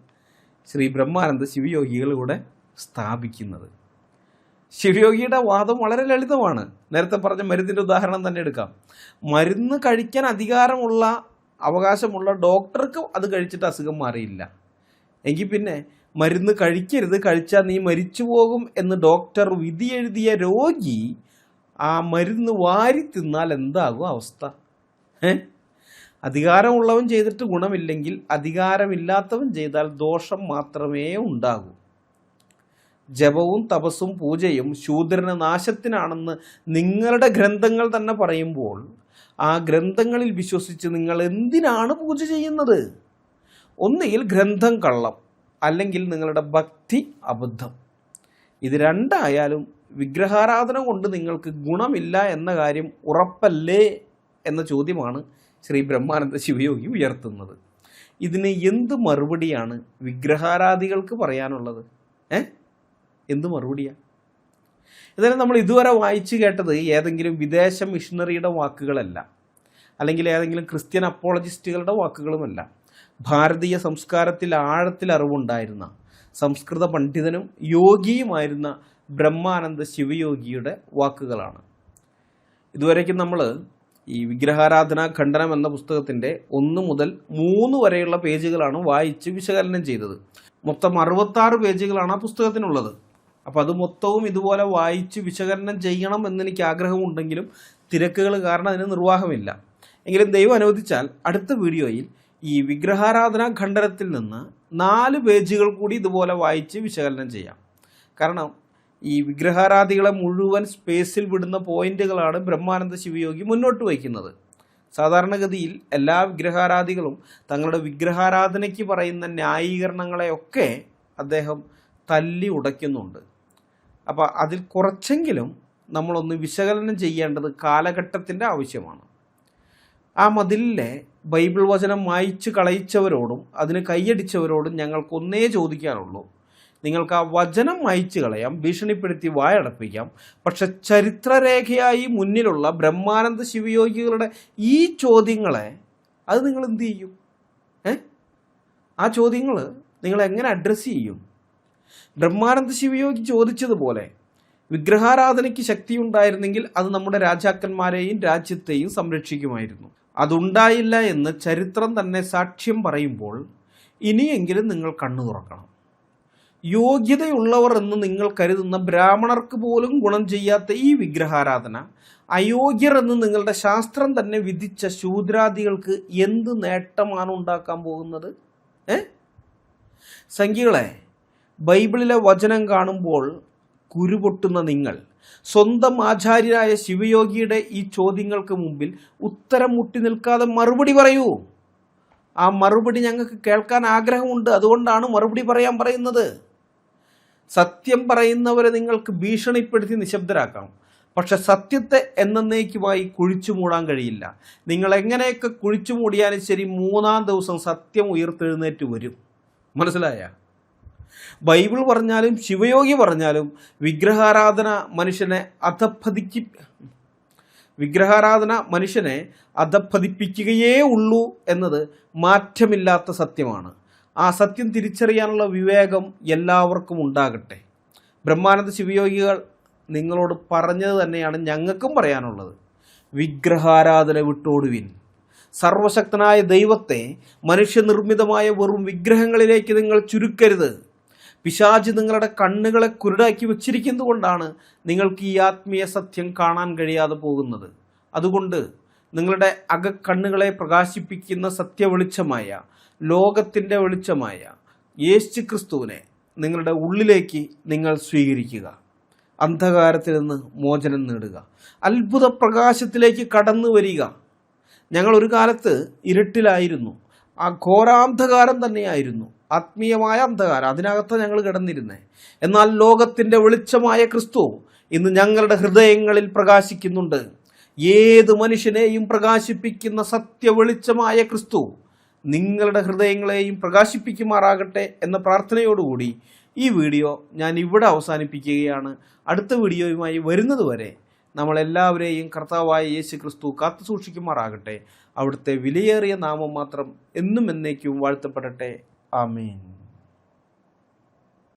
ശ്രീ ബ്രഹ്മാനന്ദ ശിവയോഗികൾ ഇവിടെ സ്ഥാപിക്കുന്നത്. ശിവയോഗിയുടെ വാദം വളരെ ലളിതമാണ്. നേരത്തെ പറഞ്ഞ മരുന്നിൻ്റെ ഉദാഹരണം തന്നെ എടുക്കാം. മരുന്ന് കഴിക്കാൻ അവകാശമുള്ള ഡോക്ടർക്ക് അത് കഴിച്ചിട്ട് അസുഖം മാറിയില്ല എങ്കിൽ പിന്നെ മരുന്ന് കഴിക്കരുത്, കഴിച്ചാൽ നീ മരിച്ചു പോകും എന്ന് ഡോക്ടർ വിധി എഴുതിയ രോഗി ആ മരുന്ന് വാരി തിന്നാൽ എന്താകും അവസ്ഥ? അധികാരമുള്ളവൻ ചെയ്തിട്ട് ഗുണമില്ലെങ്കിൽ അധികാരമില്ലാത്തവൻ ചെയ്താൽ ദോഷം മാത്രമേ ഉണ്ടാകൂ. ജപവും തപസ്സും പൂജയും ശൂദ്രന് നാശത്തിനാണെന്ന് നിങ്ങളുടെ ഗ്രന്ഥങ്ങൾ തന്നെ പറയുമ്പോൾ ആ ഗ്രന്ഥങ്ങളിൽ വിശ്വസിച്ച് നിങ്ങൾ എന്തിനാണ് പൂജ ചെയ്യുന്നത്? ഒന്നുകിൽ ഗ്രന്ഥം കള്ളം, അല്ലെങ്കിൽ നിങ്ങളുടെ ഭക്തി അബദ്ധം. ഇത് രണ്ടായാലും വിഗ്രഹാരാധന കൊണ്ട് നിങ്ങൾക്ക് ഗുണമില്ല എന്ന കാര്യം ഉറപ്പല്ലേ എന്ന ചോദ്യമാണ് ശ്രീ ബ്രഹ്മാനന്ദ ശിവയോഗി ഉയർത്തുന്നത്. ഇതിന് എന്ത് മറുപടിയാണ് വിഗ്രഹാരാധികൾക്ക് പറയാനുള്ളത്? എന്ത് മറുപടിയാണ്? ഇതായാലും നമ്മൾ ഇതുവരെ വായിച്ചു കേട്ടത് ഏതെങ്കിലും വിദേശ മിഷണറിയുടെ വാക്കുകളല്ല, അല്ലെങ്കിൽ ഏതെങ്കിലും ക്രിസ്ത്യൻ അപ്പോളജിസ്റ്റുകളുടെ വാക്കുകളുമല്ല. ഭാരതീയ സംസ്കാരത്തിൽ ആഴത്തിൽ അറിവുണ്ടായിരുന്ന സംസ്കൃത പണ്ഡിതനും യോഗിയുമായിരുന്ന ബ്രഹ്മാനന്ദ ശിവയോഗിയുടെ വാക്കുകളാണ്. ഇതുവരേക്കും നമ്മൾ ഈ വിഗ്രഹാരാധന ഖണ്ഡനം എന്ന പുസ്തകത്തിൻ്റെ 1 മുതൽ 3 വരെയുള്ള പേജുകളാണ് വായിച്ച് വിശകലനം ചെയ്തത്. മൊത്തം 66 പേജുകളാണ് ആ പുസ്തകത്തിനുള്ളത്. അപ്പോൾ അത് മൊത്തവും ഇതുപോലെ വായിച്ച് വിശകലനം ചെയ്യണം എന്നെനിക്ക് ആഗ്രഹമുണ്ടെങ്കിലും തിരക്കുകൾ കാരണം അതിന് നിർവാഹമില്ല. എങ്കിലും ദൈവം അനുവദിച്ചാൽ അടുത്ത വീഡിയോയിൽ ഈ വിഗ്രഹാരാധന ഖണ്ഡനത്തിൽ നിന്ന് 4 പേജുകൾ കൂടി ഇതുപോലെ വായിച്ച് വിശകലനം ചെയ്യാം. കാരണം ഈ വിഗ്രഹാരാധികളെ മുഴുവൻ സ്പേസിൽ വിടുന്ന പോയിന്റുകളാണ് ബ്രഹ്മാനന്ദ ശിവയോഗി മുന്നോട്ട് വയ്ക്കുന്നത്. സാധാരണഗതിയിൽ എല്ലാ വിഗ്രഹാരാധികളും തങ്ങളുടെ വിഗ്രഹാരാധനയ്ക്ക് പറയുന്ന ന്യായീകരണങ്ങളെയൊക്കെ അദ്ദേഹം തല്ലി ഉടയ്ക്കുന്നുണ്ട്. അപ്പോൾ അതിൽ കുറച്ചെങ്കിലും നമ്മളൊന്ന് വിശകലനം ചെയ്യേണ്ടത് കാലഘട്ടത്തിൻ്റെ ആവശ്യമാണ്. ആ മതിലിലെ ബൈബിൾ വചനം മായ്ച്ചു കളയിച്ചവരോടും അതിന് കൈയടിച്ചവരോടും ഞങ്ങൾക്കൊന്നേ ചോദിക്കാനുള്ളൂ. നിങ്ങൾക്ക് ആ വചനം മായ്ച്ചു കളയാം, ഭീഷണിപ്പെടുത്തി വായടപ്പിക്കാം, പക്ഷെ ചരിത്രരേഖയായി മുന്നിലുള്ള ബ്രഹ്മാനന്ദ ശിവയോഗികളുടെ ഈ ചോദ്യങ്ങളെ അത് നിങ്ങൾ എന്ത് ചെയ്യും? ആ ചോദ്യങ്ങൾ നിങ്ങൾ എങ്ങനെ അഡ്രസ്സ് ചെയ്യും? ബ്രഹ്മാനന്ദ ശിവയോഗി ചോദിച്ചതുപോലെ വിഗ്രഹാരാധനയ്ക്ക് ശക്തിയുണ്ടായിരുന്നെങ്കിൽ അത് നമ്മുടെ രാജാക്കന്മാരെയും രാജ്യത്തെയും സംരക്ഷിക്കുമായിരുന്നു. അതുണ്ടായില്ല എന്ന് ചരിത്രം തന്നെ സാക്ഷ്യം പറയുമ്പോൾ ഇനിയെങ്കിലും നിങ്ങൾ കണ്ണു തുറക്കണം. യോഗ്യതയുള്ളവർ എന്ന് നിങ്ങൾ കരുതുന്ന ബ്രാഹ്മണർക്ക് പോലും ഗുണം ചെയ്യാത്ത ഈ വിഗ്രഹാരാധന അയോഗ്യർ എന്ന് നിങ്ങളുടെ ശാസ്ത്രം തന്നെ വിധിച്ച ശൂദ്രാദികൾക്ക് എന്ത് നേട്ടമാണ് ഉണ്ടാക്കാൻ പോകുന്നത്? സംഖ്യകളെ, ബൈബിളിലെ വചനം കാണുമ്പോൾ കുരുപൊട്ടുന്ന നിങ്ങൾ സ്വന്തം ആചാര്യരായ ശിവയോഗിയുടെ ഈ ചോദ്യങ്ങൾക്ക് മുമ്പിൽ ഉത്തരം മുട്ടി നിൽക്കാതെ മറുപടി പറയൂ. ആ മറുപടി ഞങ്ങൾക്ക് കേൾക്കാൻ ആഗ്രഹമുണ്ട്. അതുകൊണ്ടാണ് മറുപടി പറയാൻ പറയുന്നത്. സത്യം പറയുന്നവരെ നിങ്ങൾക്ക് ഭീഷണിപ്പെടുത്തി നിശബ്ദരാക്കാം. പക്ഷെ സത്യത്തെ എന്നേക്കുമായി കുഴിച്ചു മൂടാൻ കഴിയില്ല. നിങ്ങൾ എങ്ങനെയൊക്കെ കുഴിച്ചു മൂടിയാലും ശരി, 3-ാം ദിവസം സത്യം ഉയർത്തെഴുന്നേറ്റ് വരും. മനസ്സിലായ? ബൈബിൾ പറഞ്ഞാലും ശിവയോഗി പറഞ്ഞാലും വിഗ്രഹാരാധന മനുഷ്യനെ അധപ്പതിപ്പിക്കുകയേ ഉള്ളൂ എന്നത് മാറ്റമില്ലാത്ത സത്യമാണ്. ആ സത്യം തിരിച്ചറിയാനുള്ള വിവേകം എല്ലാവർക്കും ഉണ്ടാകട്ടെ. ബ്രഹ്മാനന്ദ ശിവയോഗികൾ നിങ്ങളോട് പറഞ്ഞത് തന്നെയാണ് ഞങ്ങൾക്കും പറയാനുള്ളത്. വിഗ്രഹാരാധന വിട്ടോടുവിൻ. സർവശക്തനായ ദൈവത്തെ മനുഷ്യനിർമ്മിതമായ വെറും വിഗ്രഹങ്ങളിലേക്ക് നിങ്ങൾ ചുരുക്കരുത്. പിശാച് നിങ്ങളുടെ കണ്ണുകളെ കുരുടാക്കി വച്ചിരിക്കുന്നത് കൊണ്ടാണ് നിങ്ങൾക്ക് ഈ ആത്മീയ സത്യം കാണാൻ കഴിയാതെ പോകുന്നത്. അതുകൊണ്ട് നിങ്ങളുടെ അകക്കണ്ണുകളെ പ്രകാശിപ്പിക്കുന്ന സത്യവെളിച്ചമായ, ലോകത്തിൻ്റെ വെളിച്ചമായ യേശു ക്രിസ്തുവിനെ നിങ്ങളുടെ ഉള്ളിലേക്ക് നിങ്ങൾ സ്വീകരിക്കുക. അന്ധകാരത്തിൽ നിന്ന് മോചനം നേടുക. അത്ഭുത പ്രകാശത്തിലേക്ക് കടന്നു വരിക. ഞങ്ങൾ ഒരു കാലത്ത് ഇരുട്ടിലായിരുന്നു. ആ ഘോരാന്ധകാരം തന്നെയായിരുന്നു, ആത്മീയമായ അന്ധകാരം. അതിനകത്ത് ഞങ്ങൾ കിടന്നിരുന്നേ. എന്നാൽ ലോകത്തിൻ്റെ വെളിച്ചമായ ക്രിസ്തു ഇന്ന് ഞങ്ങളുടെ ഹൃദയങ്ങളിൽ പ്രകാശിക്കുന്നുണ്ട്. ഏത് മനുഷ്യനെയും പ്രകാശിപ്പിക്കുന്ന സത്യവെളിച്ചമായ ക്രിസ്തു നിങ്ങളുടെ ഹൃദയങ്ങളെയും പ്രകാശിപ്പിക്കുമാറാകട്ടെ എന്ന പ്രാർത്ഥനയോടുകൂടി ഈ വീഡിയോ ഞാൻ ഇവിടെ അവസാനിപ്പിക്കുകയാണ്. അടുത്ത വീഡിയോയുമായി വരുന്നതുവരെ നമ്മളെല്ലാവരെയും കർത്താവായ യേശു ക്രിസ്തു കാത്തു സൂക്ഷിക്കുമാറാകട്ടെ. അവിടുത്തെ വിലയേറിയ നാമം മാത്രം എന്നും എന്നേക്കും വാഴ്ത്തപ്പെടട്ടെ. ആമേൻ.